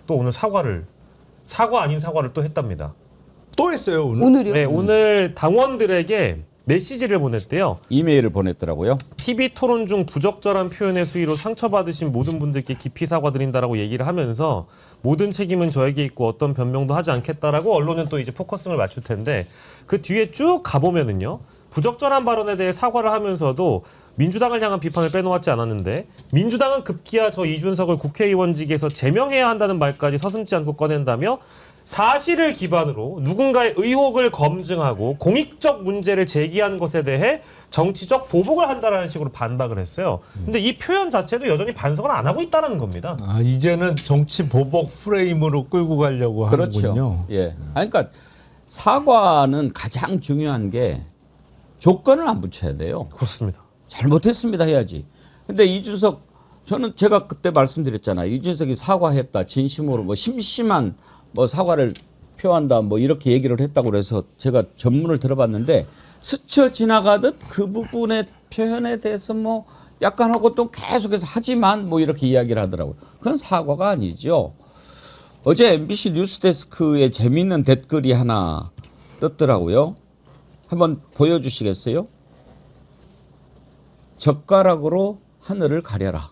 또 오늘 사과 아닌 사과를 또 했답니다. 또 했어요 오늘. 오늘이요? 네, 오늘 당원들에게 메시지를 보냈대요. 이메일을 보냈더라고요. TV 토론 중 부적절한 표현의 수위로 상처받으신 모든 분들께 깊이 사과드린다라고 얘기를 하면서 모든 책임은 저에게 있고 어떤 변명도 하지 않겠다라고 언론은 또 이제 포커스를 맞출 텐데 그 뒤에 쭉 가보면은요. 부적절한 발언에 대해 사과를 하면서도 민주당을 향한 비판을 빼놓았지 않았는데 민주당은 급기야 저 이준석을 국회의원직에서 제명해야 한다는 말까지 서슴지 않고 꺼낸다며 사실을 기반으로 누군가의 의혹을 검증하고 공익적 문제를 제기한 것에 대해 정치적 보복을 한다라는 식으로 반박을 했어요. 근데 이 표현 자체도 여전히 반성을 안 하고 있다는 겁니다. 이제는 정치 보복 프레임으로 끌고 가려고 그렇죠. 하는군요. 예. 아니, 그러니까 사과는 가장 중요한 게 조건을 안 붙여야 돼요. 그렇습니다. 잘못했습니다 해야지. 근데 이준석 저는 제가 그때 말씀드렸잖아요. 이준석이 사과했다. 진심으로 뭐 심심한 뭐 사과를 표한다. 뭐 이렇게 얘기를 했다고 그래서 제가 전문을 들어봤는데 스쳐 지나가듯 그 부분의 표현에 대해서 뭐 약간 하고 또 계속해서 하지만 뭐 이렇게 이야기를 하더라고요. 그건 사과가 아니죠. 어제 MBC 뉴스데스크에 재미있는 댓글이 하나 떴더라고요. 한번 보여주시겠어요? 젓가락으로 하늘을 가려라.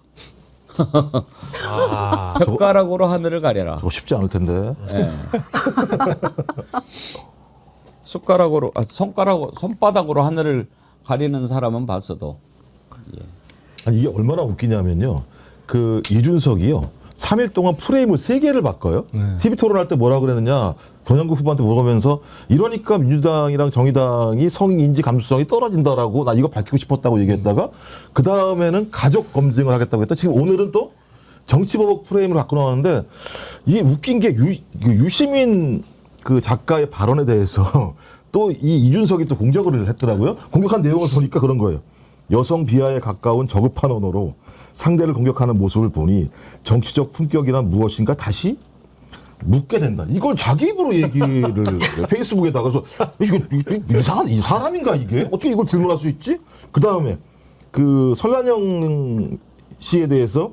젓가락으로 하늘을 가려라. 쉽지 않을 텐데. 네. 손바닥으로 하늘을 가리는 사람은 봤어도. 아니 이게 얼마나 웃기냐면요. 그 이준석이요. 3일 동안 프레임을 3개를 바꿔요. TV 토론할 때 뭐라 그랬느냐. 권영국 후보한테 물어보면서 이러니까 민주당이랑 정의당이 성인지 감수성이 떨어진다라고 나 이거 밝히고 싶었다고 얘기했다가 그 다음에는 가족 검증을 하겠다고 했다. 지금 오늘은 또 정치보복 프레임을 갖고 나왔는데 이게 웃긴 게 유시민 그 작가의 발언에 대해서 또 이 이준석이 또 공격을 했더라고요. 공격한 내용을 보니까 그런 거예요. 여성 비하에 가까운 저급한 언어로 상대를 공격하는 모습을 보니 정치적 품격이란 무엇인가 다시 묻게 된다. 이걸 자기 입으로 얘기를 페이스북에다가 그래서 이거 이상한 이 사람인가 이게 어떻게 이걸 질문할 수 있지? 그 다음에 그 설란영 씨에 대해서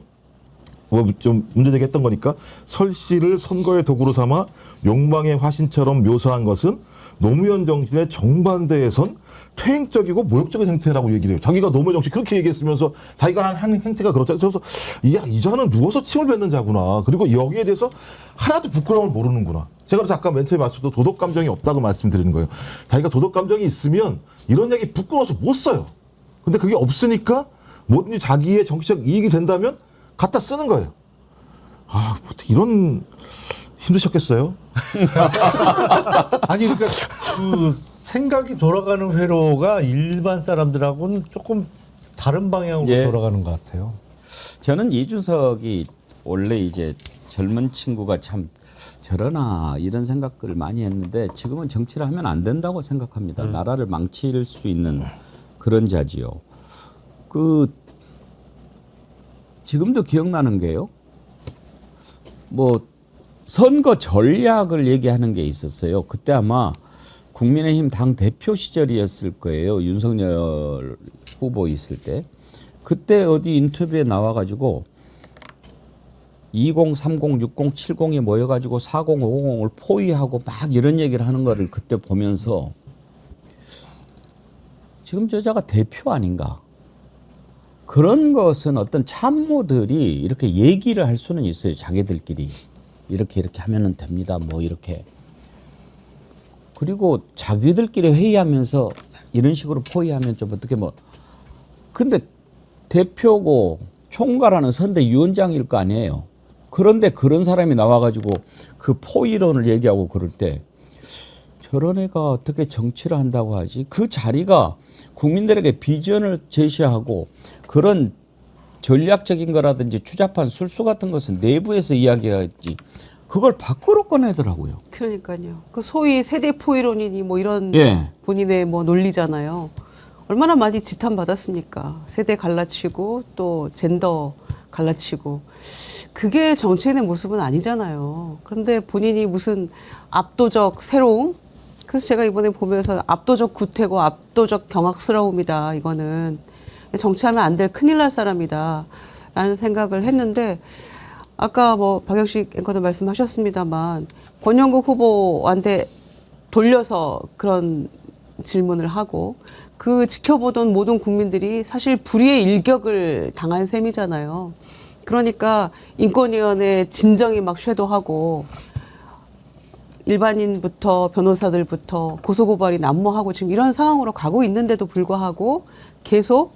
뭐 좀 문제되게 했던 거니까 설 씨를 선거의 도구로 삼아 욕망의 화신처럼 묘사한 것은 노무현 정신의 정반대에 선 퇴행적이고 모욕적인 행태라고 얘기를 해요. 자기가 노무현 정신 그렇게 얘기했으면서 자기가 한 행태가 그렇다. 그래서 이 자는 누워서 침을 뱉는 자구나. 그리고 여기에 대해서 하나도 부끄러움을 모르는구나. 제가 그래서 아까 맨 처음에 말씀도 도덕 감정이 없다고 말씀드리는 거예요. 자기가 도덕 감정이 있으면 이런 얘기 부끄러워서 못 써요. 근데 그게 없으니까 뭐든지 자기의 정치적 이익이 된다면 갖다 쓰는 거예요. 아, 이런 힘드셨겠어요? 아니 그러니까 그 생각이 돌아가는 회로가 일반 사람들하고는 조금 다른 방향으로 예. 돌아가는 것 같아요. 저는 이준석이 원래 이제 젊은 친구가 참 저러나 이런 생각을 많이 했는데 지금은 정치를 하면 안 된다고 생각합니다. 나라를 망칠 수 있는 그런 자지요. 그 지금도 기억나는 게요. 뭐 선거 전략을 얘기하는 게 있었어요. 그때 아마 국민의힘 당 대표 시절이었을 거예요. 윤석열 후보 있을 때. 그때 어디 인터뷰에 나와가지고 20, 30, 60, 70이 모여가지고 40, 50을 포위하고 막 이런 얘기를 하는 거를 그때 보면서 지금 저자가 대표 아닌가. 그런 것은 어떤 참모들이 이렇게 얘기를 할 수는 있어요. 자기들끼리. 이렇게 하면은 됩니다. 뭐 이렇게. 그리고 자기들끼리 회의하면서 이런 식으로 포위하면 좀 어떻게 뭐. 근데 대표고 총괄하는 선대위원장일 거 아니에요. 그런데 그런 사람이 나와가지고 그 포위론을 얘기하고 그럴 때 저런 애가 어떻게 정치를 한다고 하지? 그 자리가 국민들에게 비전을 제시하고 그런 전략적인 거라든지 추잡한 술수 같은 것은 내부에서 이야기하지 그걸 밖으로 꺼내더라고요. 그러니까요. 그 소위 세대 포위론이니 뭐 이런 예. 본인의 뭐 논리잖아요. 얼마나 많이 지탄 받았습니까? 세대 갈라치고 또 젠더 갈라치고 그게 정치인의 모습은 아니잖아요. 그런데 본인이 무슨 압도적 새로움? 그래서 제가 이번에 보면서 압도적 구태고 압도적 경악스러움이다. 이거는 정치하면 안 될 큰일 날 사람이다. 라는 생각을 했는데 아까 뭐 박영식 앵커도 말씀하셨습니다만 권영국 후보한테 돌려서 그런 질문을 하고 그 지켜보던 모든 국민들이 사실 불의의 일격을 당한 셈이잖아요. 그러니까 인권위원회 진정이 막 쇄도하고 일반인부터 변호사들부터 고소고발이 난무하고 지금 이런 상황으로 가고 있는데도 불구하고 계속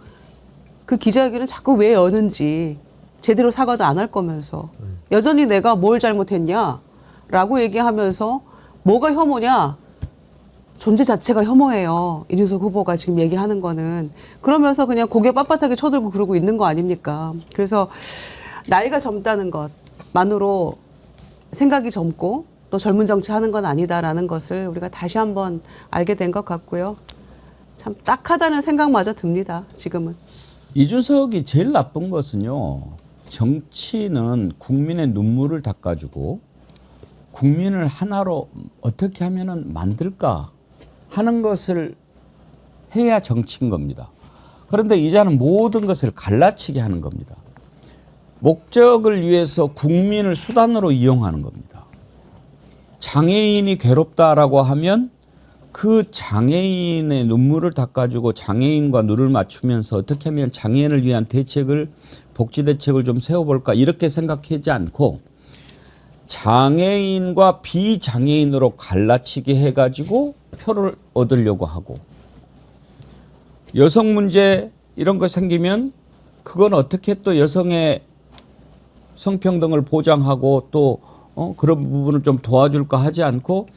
그 기자회견은 자꾸 왜 여는지 제대로 사과도 안 할 거면서 여전히 내가 뭘 잘못했냐라고 얘기하면서 뭐가 혐오냐 존재 자체가 혐오해요. 이준석 후보가 지금 얘기하는 거는 그러면서 그냥 고개 빳빳하게 쳐들고 그러고 있는 거 아닙니까? 그래서 나이가 젊다는 것만으로 생각이 젊고 또 젊은 정치하는 건 아니다라는 것을 우리가 다시 한번 알게 된 것 같고요. 참 딱하다는 생각마저 듭니다. 지금은. 이준석이 제일 나쁜 것은요. 정치는 국민의 눈물을 닦아주고 국민을 하나로 어떻게 하면은 만들까 하는 것을 해야 정치인 겁니다. 그런데 이자는 모든 것을 갈라치게 하는 겁니다. 목적을 위해서 국민을 수단으로 이용하는 겁니다. 장애인이 괴롭다라고 하면 그 장애인의 눈물을 닦아주고 장애인과 눈을 맞추면서 어떻게 하면 장애인을 위한 대책을 복지 대책을 좀 세워볼까 이렇게 생각하지 않고 장애인과 비장애인으로 갈라치기 해가지고 표를 얻으려고 하고 여성 문제 이런 거 생기면 그건 어떻게 또 여성의 성평등을 보장하고 또 그런 부분을 좀 도와줄까 하지 않고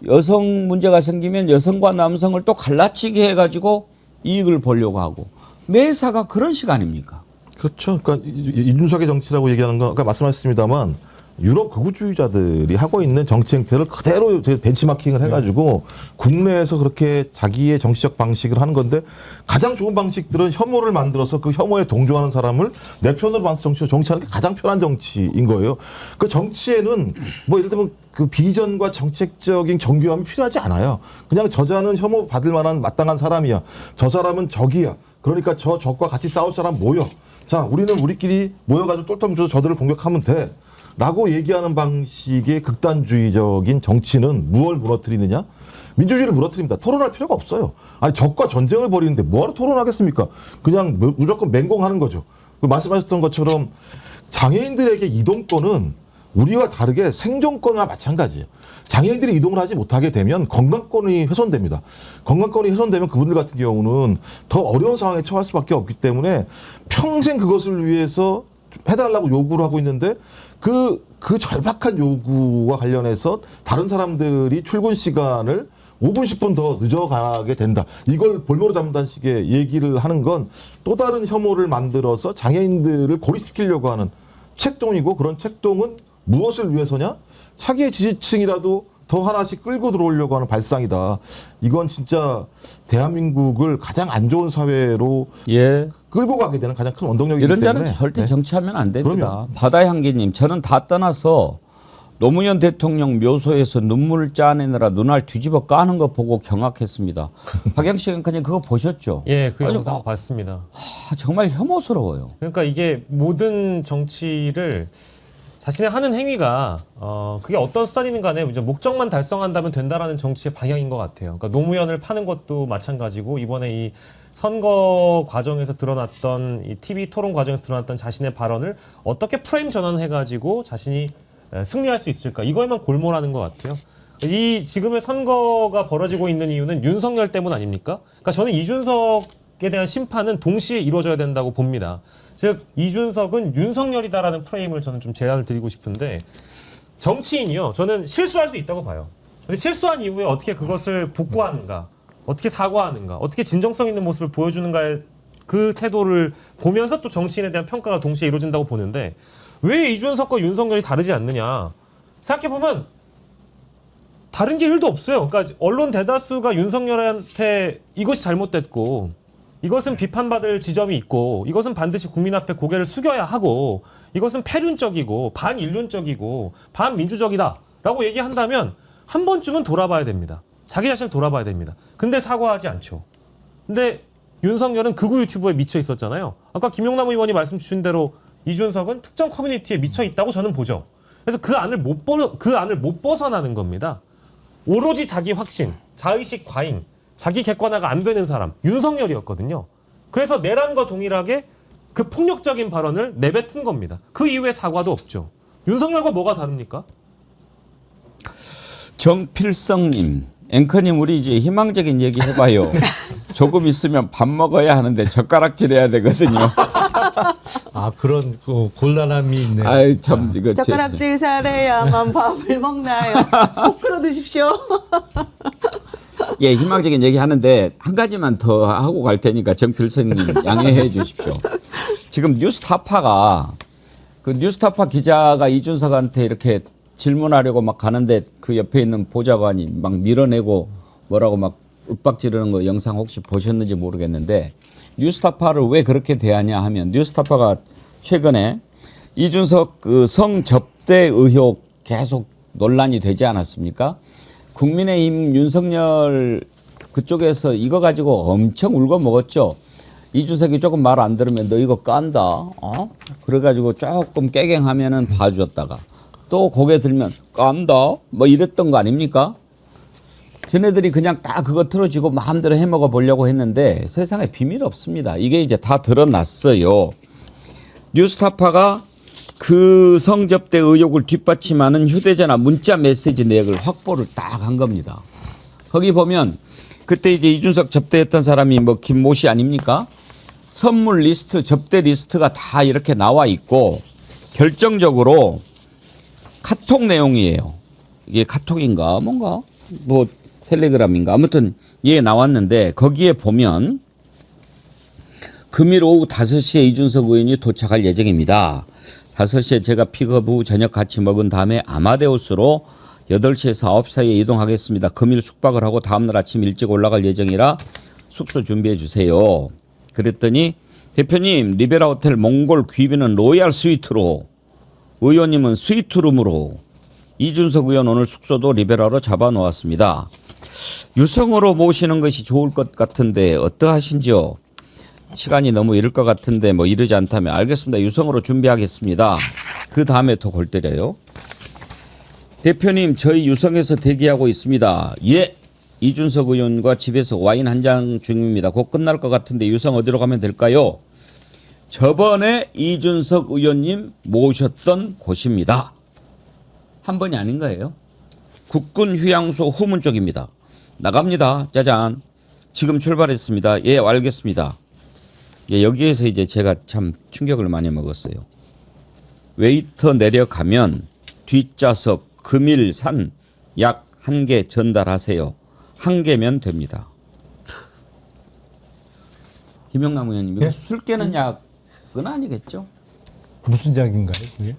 여성 문제가 생기면 여성과 남성을 또 갈라치기 해가지고 이익을 보려고 하고 매사가 그런 시간입니까? 그렇죠. 그러니까 이준석의 정치라고 얘기하는 건 아까 말씀하셨습니다만 유럽 극우주의자들이 하고 있는 정치 행태를 그대로 벤치마킹을 해가지고 국내에서 그렇게 자기의 정치적 방식을 하는 건데 가장 좋은 방식들은 혐오를 만들어서 그 혐오에 동조하는 사람을 내 편으로 봐서 정치하는 게 가장 편한 정치인 거예요. 그 정치에는 뭐 예를 들면 그 비전과 정책적인 정교함이 필요하지 않아요. 그냥 저자는 혐오 받을 만한 마땅한 사람이야. 저 사람은 적이야. 그러니까 저 적과 같이 싸울 사람 모여. 자, 우리는 우리끼리 모여가지고 똘똘 뭉쳐서 저들을 공격하면 돼. 라고 얘기하는 방식의 극단주의적인 정치는 무엇을 무너뜨리느냐? 민주주의를 무너뜨립니다. 토론할 필요가 없어요. 아니 적과 전쟁을 벌이는데 뭐하러 토론하겠습니까? 그냥 무조건 맹공하는 거죠. 말씀하셨던 것처럼 장애인들에게 이동권은 우리와 다르게 생존권과 마찬가지예요. 장애인들이 이동을 하지 못하게 되면 건강권이 훼손됩니다. 건강권이 훼손되면 그분들 같은 경우는 더 어려운 상황에 처할 수밖에 없기 때문에 평생 그것을 위해서 해달라고 요구를 하고 있는데 그 절박한 요구와 관련해서 다른 사람들이 출근 시간을 5분, 10분 더 늦어가게 된다. 이걸 볼모로 잡는다는 식의 얘기를 하는 건 또 다른 혐오를 만들어서 장애인들을 고립시키려고 하는 책동이고 그런 책동은 무엇을 위해서냐? 자기의 지지층이라도 더 하나씩 끌고 들어오려고 하는 발상이다. 이건 진짜 대한민국을 가장 안 좋은 사회로 예. 끌고 가게 되는 가장 큰 원동력이기 이런 때문에. 데는 절대 네. 정치하면 안 됩니다. 그럼요. 바다향기님, 저는 다 떠나서 노무현 대통령 묘소에서 눈물을 짜내느라 눈알 뒤집어 까는 거 보고 경악했습니다. 박영식 앵커님 그거 보셨죠? 예, 그 아니, 영상 봤습니다. 정말 혐오스러워요. 그러니까 이게 모든 정치를 자신의 하는 행위가 그게 어떤 수단이든 간에 이제 목적만 달성한다면 된다라는 정치의 방향인 것 같아요. 그러니까 노무현을 파는 것도 마찬가지고 이번에 이 선거 과정에서 드러났던 이 TV 토론 과정에서 드러났던 자신의 발언을 어떻게 프레임 전환해가지고 자신이 승리할 수 있을까 이거에만 골몰하는 것 같아요. 이 지금의 선거가 벌어지고 있는 이유는 윤석열 때문 아닙니까? 그러니까 저는 이준석에 대한 심판은 동시에 이루어져야 된다고 봅니다. 즉 이준석은 윤석열이다라는 프레임을 저는 좀 제안을 드리고 싶은데 정치인이요. 저는 실수할 수 있다고 봐요. 근데 실수한 이후에 어떻게 그것을 복구하는가, 어떻게 사과하는가, 어떻게 진정성 있는 모습을 보여주는가의 그 태도를 보면서 또 정치인에 대한 평가가 동시에 이루어진다고 보는데 왜 이준석과 윤석열이 다르지 않느냐 생각해보면 다른 게 1도 없어요. 그러니까 언론 대다수가 윤석열한테 이것이 잘못됐고 이것은 비판받을 지점이 있고 이것은 반드시 국민 앞에 고개를 숙여야 하고 이것은 패륜적이고 반인륜적이고 반민주적이다라고 얘기한다면 한 번쯤은 돌아봐야 됩니다. 자기 자신을 돌아봐야 됩니다. 근데 사과하지 않죠. 근데 윤석열은 극우 유튜브에 미쳐 있었잖아요. 아까 김용남 의원이 말씀 주신 대로 이준석은 특정 커뮤니티에 미쳐 있다고 저는 보죠. 그래서 그 안을 못 벗어나는 겁니다. 오로지 자기 확신, 자의식 과잉, 자기 객관화가 안 되는 사람 윤석열이었거든요. 그래서 내란과 동일하게 그 폭력적인 발언을 내뱉은 겁니다. 그 이후에 사과도 없죠. 윤석열과 뭐가 다릅니까? 정필성님, 앵커님 우리 이제 희망적인 얘기 해봐요. 조금 있으면 밥 먹어야 하는데 젓가락질해야 되거든요. 아 그런 곤란함이 있네요. 아이 참 이거 젓가락질 잘해야만 밥을 먹나요? 꼭 끌어 드십시오. 예, 희망적인 얘기 하는데 한 가지만 더 하고 갈 테니까 정필성님 양해해 주십시오. 지금 뉴스타파가 그 뉴스타파 기자가 이준석한테 이렇게 질문하려고 막 가는데 그 옆에 있는 보좌관이 막 밀어내고 뭐라고 막 윽박지르는 거 영상 혹시 보셨는지 모르겠는데 뉴스타파를 왜 그렇게 대하냐 하면 뉴스타파가 최근에 이준석 그 성접대 의혹 계속 논란이 되지 않았습니까? 국민의힘 윤석열 그쪽에서 이거 가지고 엄청 울고 먹었죠. 이준석이 조금 말 안 들으면 너 이거 깐다. 그래가지고 조금 깨갱하면은 봐주었다가 또 고개 들면 깐다. 뭐 이랬던 거 아닙니까? 걔네들이 그냥 다 그거 틀어지고 마음대로 해먹어 보려고 했는데 세상에 비밀 없습니다. 이게 이제 다 드러났어요. 뉴스타파가 그 성접대 의혹을 뒷받침하는 휴대전화 문자 메시지 내역을 확보를 딱 한 겁니다. 거기 보면 그때 이제 이준석 접대했던 사람이 뭐 김모 씨 아닙니까? 선물 리스트, 접대 리스트가 다 이렇게 나와 있고 결정적으로 카톡 내용이에요. 이게 카톡인가 뭔가 뭐 텔레그램인가 아무튼 이게 나왔는데 거기에 보면 금일 오후 5시에 이준석 의원이 도착할 예정입니다. 5시에 제가 픽업 후 저녁 같이 먹은 다음에 아마데우스로 8시에서 9시 사이에 이동하겠습니다. 금일 숙박을 하고 다음날 아침 일찍 올라갈 예정이라 숙소 준비해 주세요. 그랬더니 대표님 리베라 호텔 몽골 귀비는 로얄 스위트로 의원님은 스위트룸으로 이준석 의원 오늘 숙소도 리베라로 잡아놓았습니다. 유성으로 모시는 것이 좋을 것 같은데 어떠하신지요? 시간이 너무 이를 것 같은데 뭐 이르지 않다면 알겠습니다. 유성으로 준비하겠습니다. 그 다음에 더 골 때려요. 대표님 저희 유성에서 대기하고 있습니다. 예. 이준석 의원과 집에서 와인 한 잔 중입니다. 곧 끝날 것 같은데 유성 어디로 가면 될까요? 저번에 이준석 의원님 모셨던 곳입니다. 한 번이 아닌 거예요. 국군 휴양소 후문 쪽입니다. 나갑니다. 짜잔. 지금 출발했습니다. 예, 알겠습니다. 예, 여기에서 이제 제가 참 충격을 많이 먹었어요. 웨이터 내려가면 뒷좌석 금일산 약 1개 전달하세요. 1개면 됩니다. 김영남 의원님, 예? 술 깨는 약은 아니겠죠? 무슨 약인가요? 그게?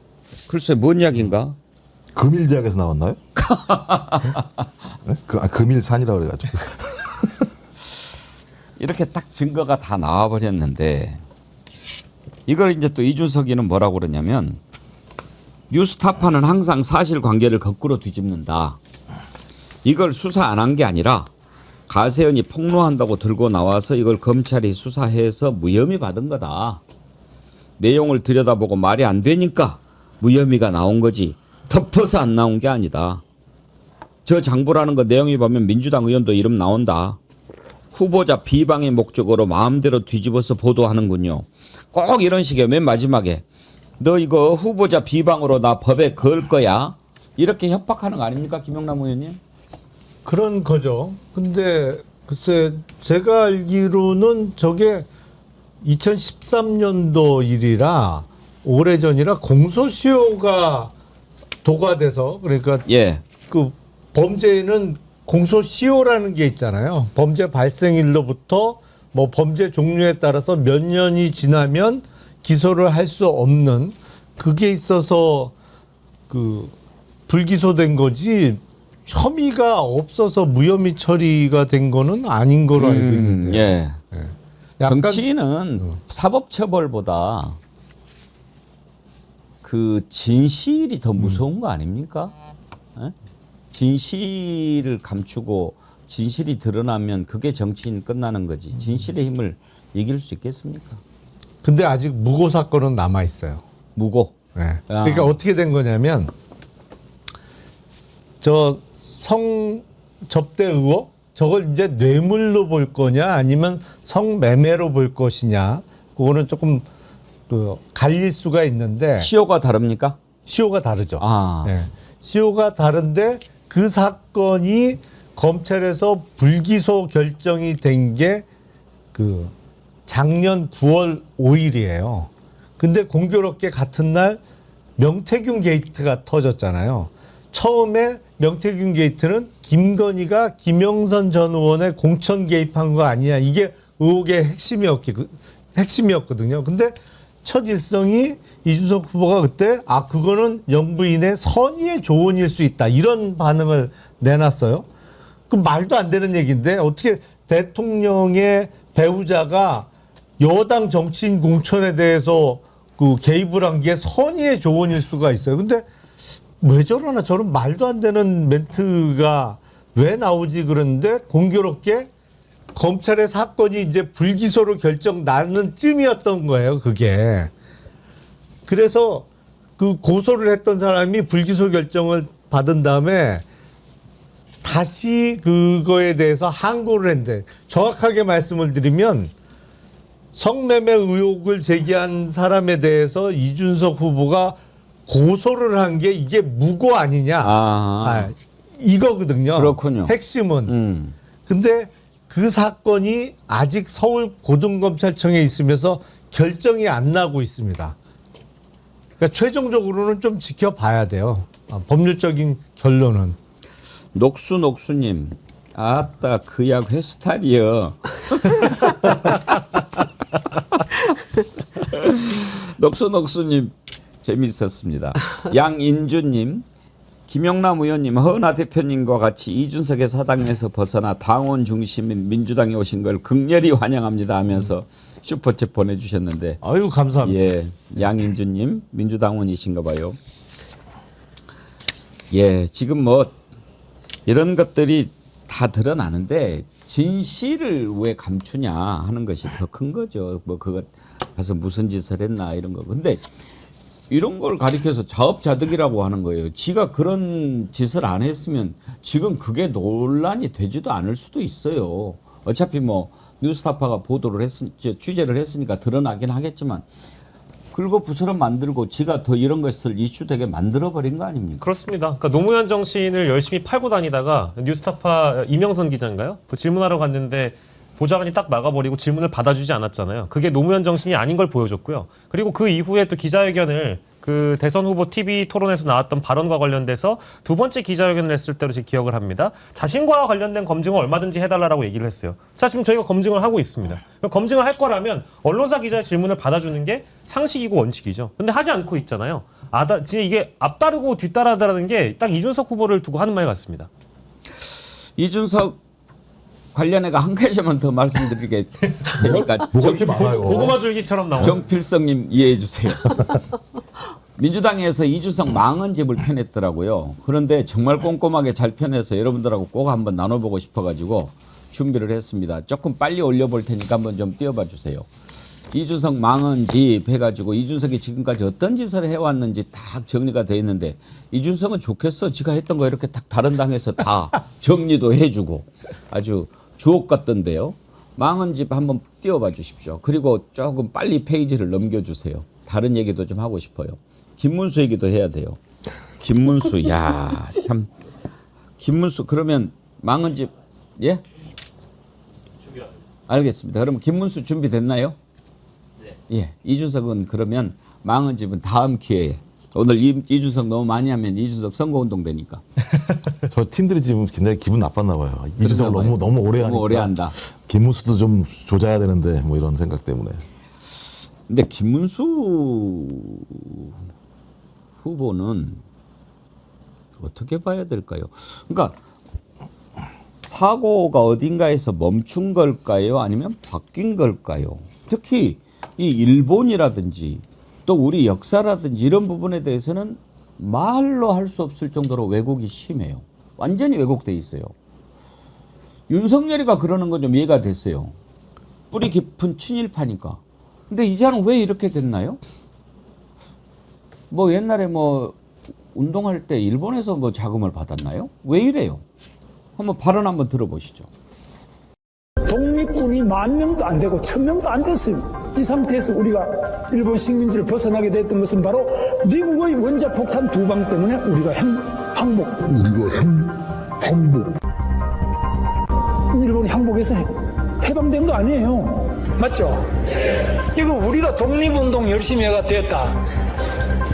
글쎄 뭔 약인가? 금일대학에서 나왔나요? 네? 금일산이라고 그래가지고. 이렇게 딱 증거가 다 나와버렸는데 이걸 이제 또 이준석이는 뭐라고 그러냐면 뉴스타파는 항상 사실관계를 거꾸로 뒤집는다. 이걸 수사 안 한 게 아니라 가세연이 폭로한다고 들고 나와서 이걸 검찰이 수사해서 무혐의 받은 거다. 내용을 들여다보고 말이 안 되니까 무혐의가 나온 거지 덮어서 안 나온 게 아니다. 저 장부라는 거 내용이 보면 민주당 의원도 이름 나온다. 후보자 비방의 목적으로 마음대로 뒤집어서 보도하는군요. 꼭 이런 식의 맨 마지막에 너 이거 후보자 비방으로 나 법에 걸 거야. 이렇게 협박하는 거 아닙니까 김영남 의원님? 그런 거죠. 근데 글쎄 제가 알기로는 저게 2013년도 일이라 오래전이라 공소시효가 도과돼서 그러니까 예. 그 범죄는 공소시효라는 게 있잖아요. 범죄 발생일로부터 뭐 범죄 종류에 따라서 몇 년이 지나면 기소를 할 수 없는 그게 있어서 그 불기소된 거지 혐의가 없어서 무혐의 처리가 된 거는 아닌 걸로 알고 있는데. 예. 약간 정치인은 사법처벌보다 그 진실이 더 무서운 거 아닙니까? 예? 진실을 감추고 진실이 드러나면 그게 정치인 끝나는 거지. 진실의 힘을 이길 수 있겠습니까? 근데 아직 무고 사건은 남아 있어요. 무고. 네. 그러니까 어떻게 된 거냐면 저 성 접대 의혹 저걸 이제 뇌물로 볼 거냐 아니면 성매매로 볼 것이냐 그거는 조금 그 갈릴 수가 있는데 시효가 다릅니까? 시효가 다르죠. 아. 네. 시효가 다른데 그 사건이 검찰에서 불기소 결정이 된 게 그 작년 9월 5일이에요. 근데 공교롭게 같은 날 명태균 게이트가 터졌잖아요. 처음에 명태균 게이트는 김건희가 김영선 전 의원의 공천 개입한 거 아니냐. 이게 의혹의 핵심이었거든요. 근데 첫 일성이 이준석 후보가 그때 그거는 영부인의 선의의 조언일 수 있다. 이런 반응을 내놨어요. 그 말도 안 되는 얘기인데 어떻게 대통령의 배우자가 여당 정치인 공천에 대해서 그 개입을 한 게 선의의 조언일 수가 있어요. 근데 왜 저러나 저런 말도 안 되는 멘트가 왜 나오지 그러는데 공교롭게 검찰의 사건이 이제 불기소로 결정 나는 쯤이었던 거예요. 그게. 그래서 그 고소를 했던 사람이 불기소 결정을 받은 다음에 다시 그거에 대해서 항고를 했는데 정확하게 말씀을 드리면 성매매 의혹을 제기한 사람에 대해서 이준석 후보가 고소를 한 게 이게 무고 아니냐. 이거거든요. 그렇군요. 핵심은. 근데 그 사건이 아직 서울 고등검찰청에 있으면서 결정이 안 나고 있습니다. 그러니까 최종적으로는 좀 지켜봐야 돼요. 법률적인 결론은. 녹수님, 아따 그 약 회스탈이여. 녹수님 재밌었습니다. 양인주님, 김영남 의원님, 허은하 대표님과 같이 이준석의 사당에서 벗어나 당원 중심인 민주당에 오신 걸 극렬히 환영합니다 하면서 슈퍼챗 보내주셨는데, 아유 감사합니다. 예, 양인주님 민주당원이신가 봐요. 예, 지금 뭐 이런 것들이 다 드러나는데 진실을 왜 감추냐 하는 것이 더 큰 거죠. 뭐 그거 가서 무슨 짓을 했나 이런 거. 근데 이런 걸 가리켜서 자업자득이라고 하는 거예요. 지가 그런 짓을 안 했으면 지금 그게 논란이 되지도 않을 수도 있어요. 어차피 뭐 뉴스타파가 보도를 취재를 했으니까 드러나긴 하겠지만 긁어부스럼 만들고 지가 더 이런 것을 이슈되게 만들어버린 거 아닙니까? 그렇습니다. 그러니까 노무현 정신을 열심히 팔고 다니다가 뉴스타파 이명선 기자인가요? 그 질문하러 갔는데 보좌관이 딱 나가버리고 질문을 받아주지 않았잖아요. 그게 노무현 정신이 아닌 걸 보여줬고요. 그리고 그 이후에 또 기자회견을 그 대선 후보 TV 토론에서 나왔던 발언과 관련돼서 두 번째 기자회견을 했을 때로 제 기억을 합니다. 자신과 관련된 검증을 얼마든지 해달라고 얘기를 했어요. 자, 지금 저희가 검증을 하고 있습니다. 검증을 할 거라면 언론사 기자의 질문을 받아주는 게 상식이고 원칙이죠. 근데 하지 않고 있잖아요. 진짜 이게 앞다르고 뒤따라다라는 게 딱 이준석 후보를 두고 하는 말 같습니다. 이준석 관련해가 한 가지만 더 말씀드리게 되니까 뭐가 이렇게 많아요? 고구마 줄기처럼 나오는. 정필성님 이해해 주세요. 민주당에서 이준석 망한 집을 펴냈더라고요. 그런데 정말 꼼꼼하게 잘 펴내서 여러분들하고 꼭 한번 나눠보고 싶어가지고 준비를 했습니다. 조금 빨리 올려볼 테니까 한번 좀 띄워봐 주세요. 이준석 망한 집 해가지고 이준석이 지금까지 어떤 짓을 해왔는지 딱 정리가 돼 있는데 이준석은 좋겠어. 지가 했던 거 이렇게 딱 다른 당에서 다 정리도 해주고 아주 주옥 같던데요. 망한 집 한번 띄워봐 주십시오. 그리고 조금 빨리 페이지를 넘겨주세요. 다른 얘기도 좀 하고 싶어요. 김문수 얘기도 해야 돼요. 김문수, 야, 참. 김문수, 그러면 망한 집, 예? 알겠습니다. 그러면 김문수 준비됐나요? 네. 예. 이준석은 그러면 망한 집은 다음 기회에. 오늘 이준석 너무 많이 하면 이준석 선거운동 되니까. 저 팀들이 지금 굉장히 기분 나빴나 봐요. 이준석 너무 오래 하니까. 너무 오래 한다. 김문수도 좀 조져야 되는데 뭐 이런 생각 때문에. 근데 김문수 후보는 어떻게 봐야 될까요? 그러니까 사고가 어딘가에서 멈춘 걸까요? 아니면 바뀐 걸까요? 특히 이 일본이라든지 또 우리 역사라든지 이런 부분에 대해서는 말로 할 수 없을 정도로 왜곡이 심해요. 완전히 왜곡돼 있어요. 윤석열이가 그러는 건 좀 이해가 됐어요. 뿌리 깊은 친일파니까. 근데 이제는 왜 이렇게 됐나요? 뭐 옛날에 뭐 운동할 때 일본에서 뭐 자금을 받았나요? 왜 이래요? 한번 발언 한번 들어보시죠. 독립군이 10,000명도 안 되고 1,000명도 안 됐어요. 이 상태에서 우리가 일본 식민지를 벗어나게 됐던 것은 바로 미국의 원자폭탄 2방 때문에 우리가 항복. 일본이 항복해서 해방된 거 아니에요. 맞죠? 이거 우리가 독립운동 열심히 해가 됐다.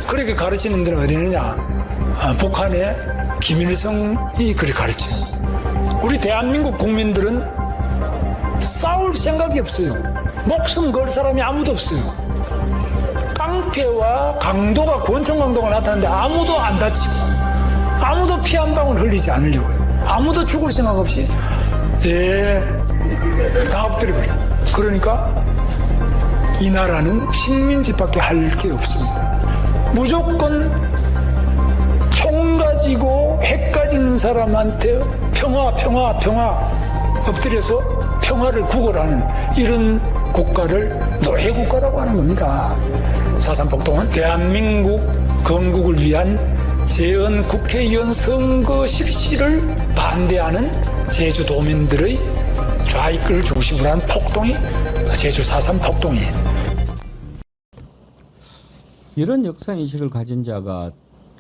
그렇게 가르치는 데는 어디 있느냐? 북한의 김일성이 그렇게 가르쳐요. 우리 대한민국 국민들은 싸울 생각이 없어요. 목숨 걸 사람이 아무도 없어요. 깡패와 강도가 권총 강도가 나타나는데 아무도 안 다치고 아무도 피 한 방울 흘리지 않으려고요. 아무도 죽을 생각 없이 다 엎드려버려. 그러니까 이 나라는 식민지밖에 할 게 없습니다. 무조건 총 가지고 핵 가진 사람한테 평화 엎드려서 평화를 구걸하는 이런 국가를 노예국가라고 하는 겁니다. 4.3 폭동은 대한민국 건국을 위한 재헌 국회의원 선거 실시를 반대하는 제주도민들의 좌익을 중심으로 한 폭동이 제주 4.3 폭동이에요. 이런 역사 인식을 가진 자가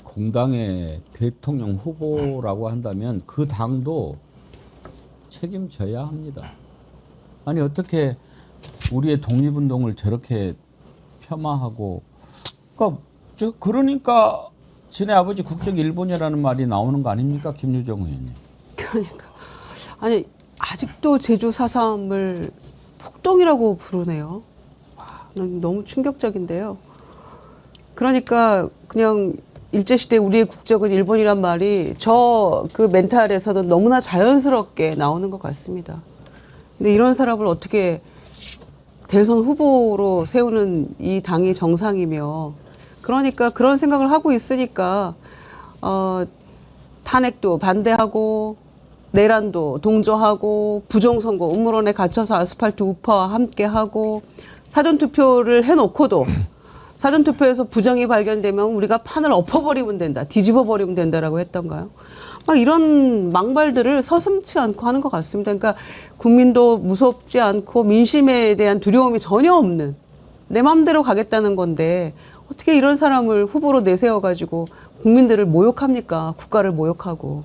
공당의 대통령 후보라고 한다면 그 당도 책임져야 합니다. 아니 어떻게 우리의 독립운동을 저렇게 폄하하고 그러니까 지네 아버지 국적이 일본이라는 말이 나오는 거 아닙니까, 김유정 의원님? 그러니까 아니 아직도 제주 4.3을 폭동이라고 부르네요. 와, 너무 충격적인데요. 그러니까 그냥 일제시대 우리의 국적은 일본이란 말이 저 그 멘탈에서는 너무나 자연스럽게 나오는 것 같습니다. 근데 이런 사람을 어떻게 대선 후보로 세우는 이 당이 정상이며, 그러니까 그런 생각을 하고 있으니까 탄핵도 반대하고 내란도 동조하고 부정선거 음모론에 갇혀서 아스팔트 우파와 함께하고 사전투표를 해놓고도 사전투표에서 부정이 발견되면 우리가 판을 엎어버리면 된다, 뒤집어버리면 된다라고 했던가요? 막 이런 망발들을 서슴지 않고 하는 것 같습니다. 그러니까 국민도 무섭지 않고 민심에 대한 두려움이 전혀 없는, 내 마음대로 가겠다는 건데 어떻게 이런 사람을 후보로 내세워가지고 국민들을 모욕합니까? 국가를 모욕하고.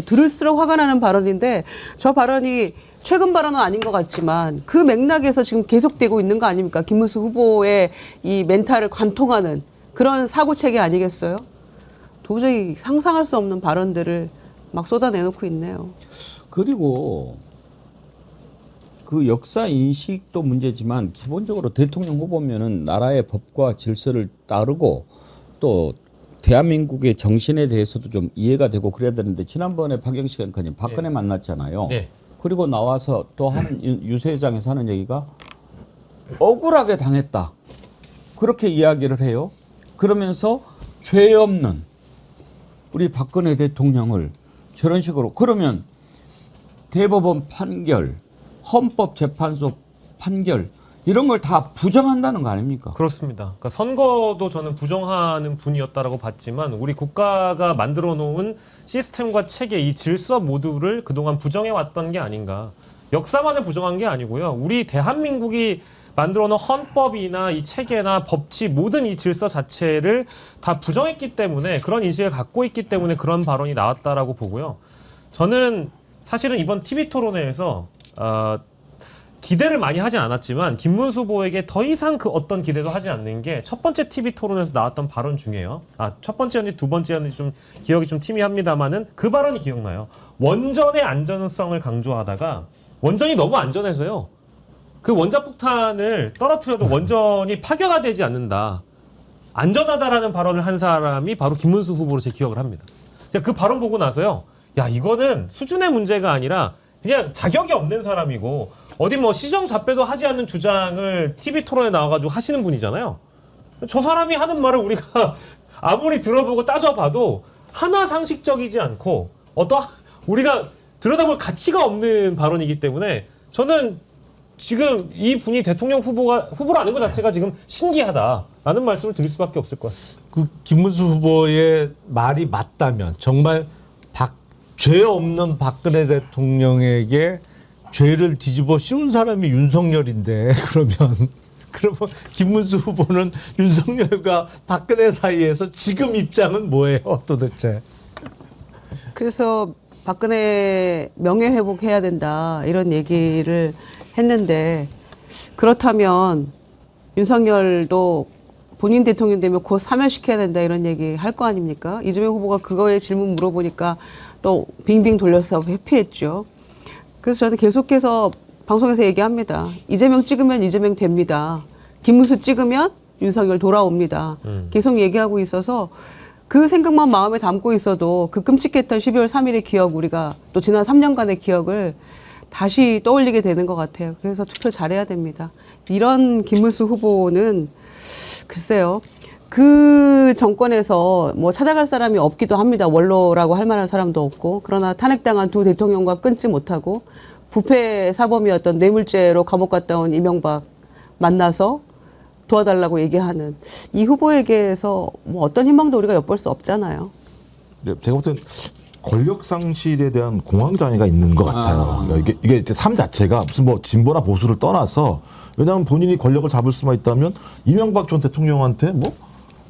들을수록 화가 나는 발언인데, 저 발언이 최근 발언은 아닌 것 같지만 그 맥락에서 지금 계속되고 있는 거 아닙니까? 김문수 후보의 이 멘탈을 관통하는 그런 사고체계 아니겠어요? 도저히 상상할 수 없는 발언들을 막 쏟아내놓고 있네요. 그리고 그 역사 인식도 문제지만 기본적으로 대통령 후보면은 나라의 법과 질서를 따르고 또 대한민국의 정신에 대해서도 좀 이해가 되고 그래야 되는데, 지난번에 박영식 앵커님 박근혜 만났잖아요. 네. 그리고 나와서 또 하는 유세장에서 하는 얘기가 억울하게 당했다, 그렇게 이야기를 해요. 그러면서 죄 없는 우리 박근혜 대통령을 저런 식으로, 그러면 대법원 판결, 헌법재판소 판결 이런 걸 다 부정한다는 거 아닙니까? 그렇습니다. 그러니까 선거도 저는 부정하는 분이었다라고 봤지만 우리 국가가 만들어 놓은 시스템과 체계, 이 질서 모두를 그동안 부정해 왔던 게 아닌가. 역사만을 부정한 게 아니고요. 우리 대한민국이 만들어 놓은 헌법이나 이 체계나 법치 모든 이 질서 자체를 다 부정했기 때문에, 그런 인식을 갖고 있기 때문에 그런 발언이 나왔다라고 보고요. 저는 사실은 이번 TV 토론회에서 기대를 많이 하진 않았지만 김문수 후보에게 더 이상 그 어떤 기대도 하지 않는 게, 첫 번째 TV 토론에서 나왔던 발언 중에요. 첫 번째였는지 두 번째였는지 좀 기억이 좀 희미합니다만은 그 발언이 기억나요. 원전의 안전성을 강조하다가 원전이 너무 안전해서요, 그 원자폭탄을 떨어뜨려도 원전이 파괴가 되지 않는다, 안전하다라는 발언을 한 사람이 바로 김문수 후보로 제 기억을 합니다. 제가 그 발언 보고 나서요, 야, 이거는 수준의 문제가 아니라 그냥 자격이 없는 사람이고 어디 뭐 시정잡배도 하지 않는 주장을 TV 토론에 나와가지고 하시는 분이잖아요. 저 사람이 하는 말을 우리가 아무리 들어보고 따져봐도 하나 상식적이지 않고 우리가 들여다볼 가치가 없는 발언이기 때문에, 저는 지금 이 분이 대통령 후보라는 것 자체가 지금 신기하다라는 말씀을 드릴 수밖에 없을 것 같습니다. 그 김문수 후보의 말이 맞다면 정말 죄 없는 박근혜 대통령에게 죄를 뒤집어 씌운 사람이 윤석열인데, 그러면 김문수 후보는 윤석열과 박근혜 사이에서 지금 입장은 뭐예요, 도대체? 그래서 박근혜 명예회복해야 된다 이런 얘기를 했는데, 그렇다면 윤석열도 본인 대통령 되면 곧 사면시켜야 된다 이런 얘기 할 거 아닙니까? 이재명 후보가 그거에 질문 물어보니까 또 빙빙 돌려서 회피했죠. 그래서 저는 계속해서 방송에서 얘기합니다. 이재명 찍으면 이재명 됩니다. 김문수 찍으면 윤석열 돌아옵니다. 계속 얘기하고 있어서 그 생각만 마음에 담고 있어도 그 끔찍했던 12월 3일의 기억, 우리가 또 지난 3년간의 기억을 다시 떠올리게 되는 것 같아요. 그래서 투표 잘해야 됩니다. 이런 김문수 후보는 글쎄요, 그 정권에서 뭐 찾아갈 사람이 없기도 합니다. 원로라고 할 만한 사람도 없고, 그러나 탄핵당한 두 대통령과 끊지 못하고 부패 사범이었던 뇌물죄로 감옥 갔다 온 이명박 만나서 도와달라고 얘기하는 이 후보에게서 뭐 어떤 희망도 우리가 엿볼 수 없잖아요. 네, 제가 볼 땐 권력 상실에 대한 공황 장애가 있는 것 같아요. 이게 이제 삶 자체가 무슨 뭐 진보나 보수를 떠나서, 왜냐하면 본인이 권력을 잡을 수만 있다면 이명박 전 대통령한테 뭐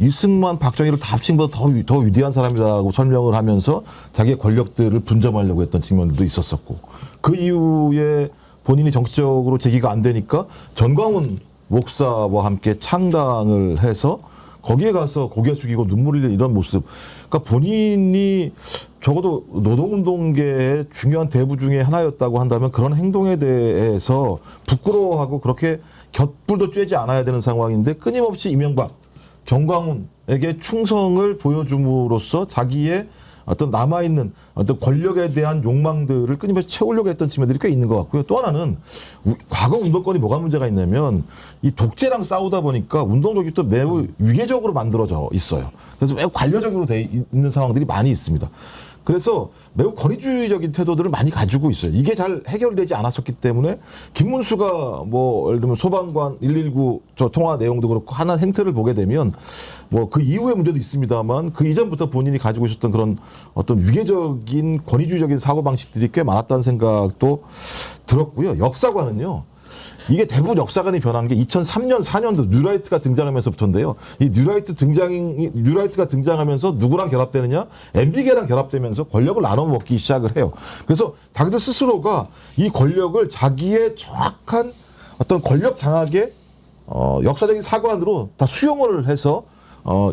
이승만, 박정희를 다 합친 것보다 더 위대한 사람이라고 설명을 하면서 자기의 권력들을 분점하려고 했던 측면도 있었었고 그 이후에 본인이 정치적으로 제기가 안 되니까 전광훈 목사와 함께 창당을 해서 거기에 가서 고개 숙이고 눈물 흘리는 이런 모습. 그러니까 본인이 적어도 노동운동계의 중요한 대부 중에 하나였다고 한다면 그런 행동에 대해서 부끄러워하고 그렇게 곁불도 쬐지 않아야 되는 상황인데 끊임없이 이명박, 정광훈에게 충성을 보여줌으로써 자기의 어떤 남아있는 어떤 권력에 대한 욕망들을 끊임없이 채우려고 했던 측면들이 꽤 있는 것 같고요. 또 하나는 과거 운동권이 뭐가 문제가 있냐면 이 독재랑 싸우다 보니까 운동력이 또 매우 위계적으로 만들어져 있어요. 그래서 매우 관료적으로 돼 있는 상황들이 많이 있습니다. 그래서 매우 권위주의적인 태도들을 많이 가지고 있어요. 이게 잘 해결되지 않았었기 때문에 김문수가 뭐 예를 들면 소방관 119 저 통화 내용도 그렇고 하는 행태를 보게 되면 뭐 그 이후의 문제도 있습니다만 그 이전부터 본인이 가지고 있었던 그런 어떤 위계적인 권위주의적인 사고방식들이 꽤 많았다는 생각도 들었고요. 역사관은요. 이게 대부분 역사관이 변한 게 2003년, 4년도 뉴라이트가 등장하면서부터인데요. 이 뉴라이트가 등장하면서 누구랑 결합되느냐? MB계랑 결합되면서 권력을 나눠 먹기 시작을 해요. 그래서 자기들 스스로가 이 권력을 자기의 정확한 어떤 권력 장악의 역사적인 사관으로 다 수용을 해서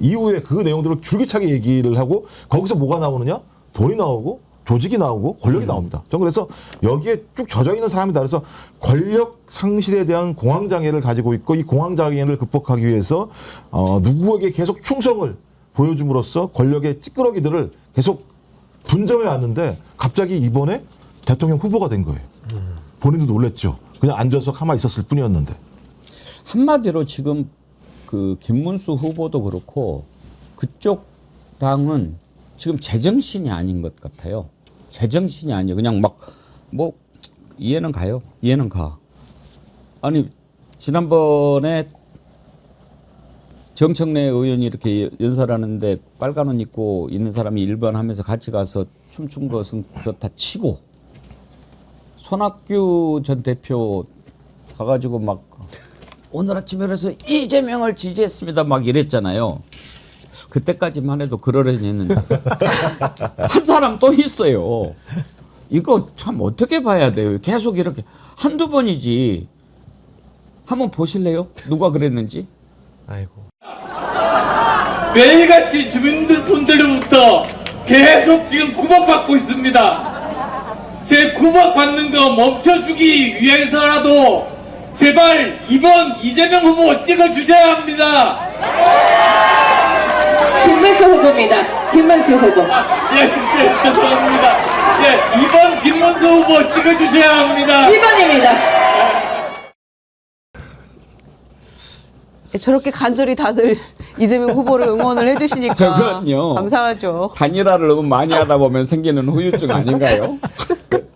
이후에 그 내용들을 줄기차게 얘기를 하고 거기서 뭐가 나오느냐? 돈이 나오고 조직이 나오고 권력이 나옵니다. 저는 그래서 여기에 쭉 젖어 있는 사람이다. 그래서 권력 상실에 대한 공황장애를 가지고 있고 이 공황장애를 극복하기 위해서 누구에게 계속 충성을 보여줌으로써 권력의 찌끄러기들을 계속 분점해 왔는데 갑자기 이번에 대통령 후보가 된 거예요. 본인도 놀랬죠. 그냥 앉아서 가만히 있었을 뿐이었는데. 한마디로 지금 그 김문수 후보도 그렇고 그쪽 당은 지금 제정신이 아닌 것 같아요. 제정신이 아니에요. 그냥 막 뭐 이해는 가요. 이해는 가. 아니 지난번에 정청래 의원이 이렇게 연설하는데 빨간 옷 입고 있는 사람이 1번 하면서 같이 가서 춤춘 것은 그렇다 치고 손학규 전 대표 가가지고 막 오늘 아침에 그래서 이재명을 지지했습니다 막 이랬잖아요. 그때까지만 해도 그러려니 했는데 한 사람 또 있어요. 이거 참 어떻게 봐야 돼요. 계속 이렇게 한두 번이지. 한번 보실래요? 누가 그랬는지. 아이고. 매일같이 주민들 분들로부터 계속 지금 구박받고 있습니다. 제 구박받는 거 멈춰주기 위해서라도 제발 이번 이재명 후보 찍어주셔야 합니다. 김문수 후보입니다. 김문수 후보. 예, 죄송합니다. 예, 이번 김문수 후보 찍어주셔야 합니다. 1번입니다. 저렇게 간절히 다들 이재명 후보를 응원을 해주시니까 저건요. 감사하죠. 단일화를 너무 많이 하다 보면 생기는 후유증 아닌가요?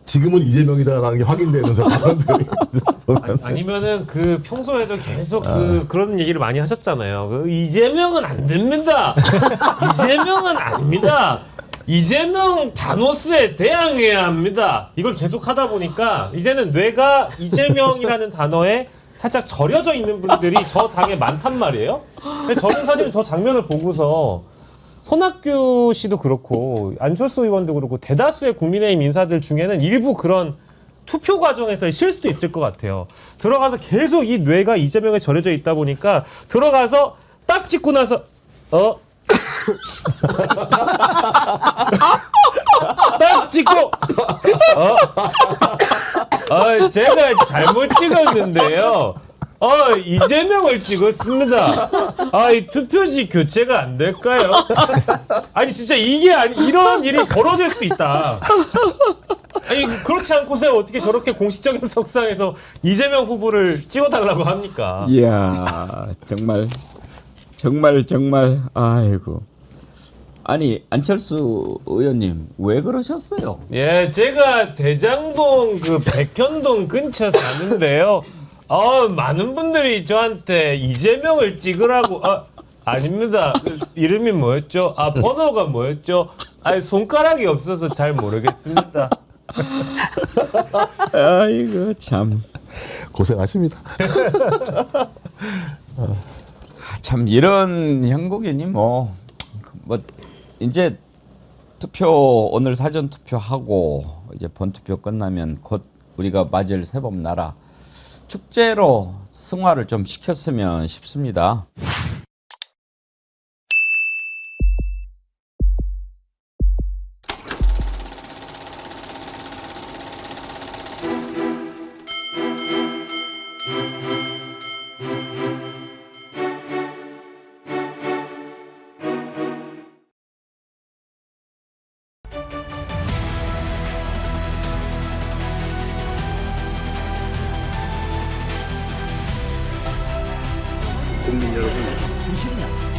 지금은 이재명이다라는 게 확인되면서 발언들이 아니면은 그 평소에도 계속 그런 얘기를 많이 하셨잖아요. 그 이재명은 안 됩니다. 이재명은 아닙니다. 이재명 다노스에 대항해야 합니다. 이걸 계속 하다 보니까 이제는 뇌가 이재명이라는 단어에 살짝 절여져 있는 분들이 저 당에 많단 말이에요. 근데 저는 사실 저 장면을 보고서 손학규 씨도 그렇고 안철수 의원도 그렇고 대다수의 국민의힘 인사들 중에는 일부 그런 투표 과정에서의 실수도 있을 것 같아요. 들어가서 계속 이 뇌가 이재명에 절여져 있다 보니까 들어가서 딱 찍고 나서 딱 찍고 제가 잘못 찍었는데요. 이재명을 찍었습니다. 이 투표지 교체가 안 될까요? 아니 진짜 이게 이런 일이 벌어질 수 있다. 아니 그렇지 않고서 어떻게 저렇게 공식적인 석상에서 이재명 후보를 찍어달라고 합니까? 이야 정말 아이고. 아니 안철수 의원님 왜 그러셨어요? 예, 제가 대장동 그 백현동 근처 사는데요. 많은 분들이 저한테 이재명을 찍으라고 아닙니다. 이름이 뭐였죠? 번호가 뭐였죠? 손가락이 없어서 잘 모르겠습니다. 아이고 참 고생하십니다. 참 이런 형국이니 뭐 이제 투표 오늘 사전 투표하고 이제 본 투표 끝나면 곧 우리가 맞을 새봄 나라 축제로 승화를 좀 시켰으면 싶습니다. 국민 여러분, 90년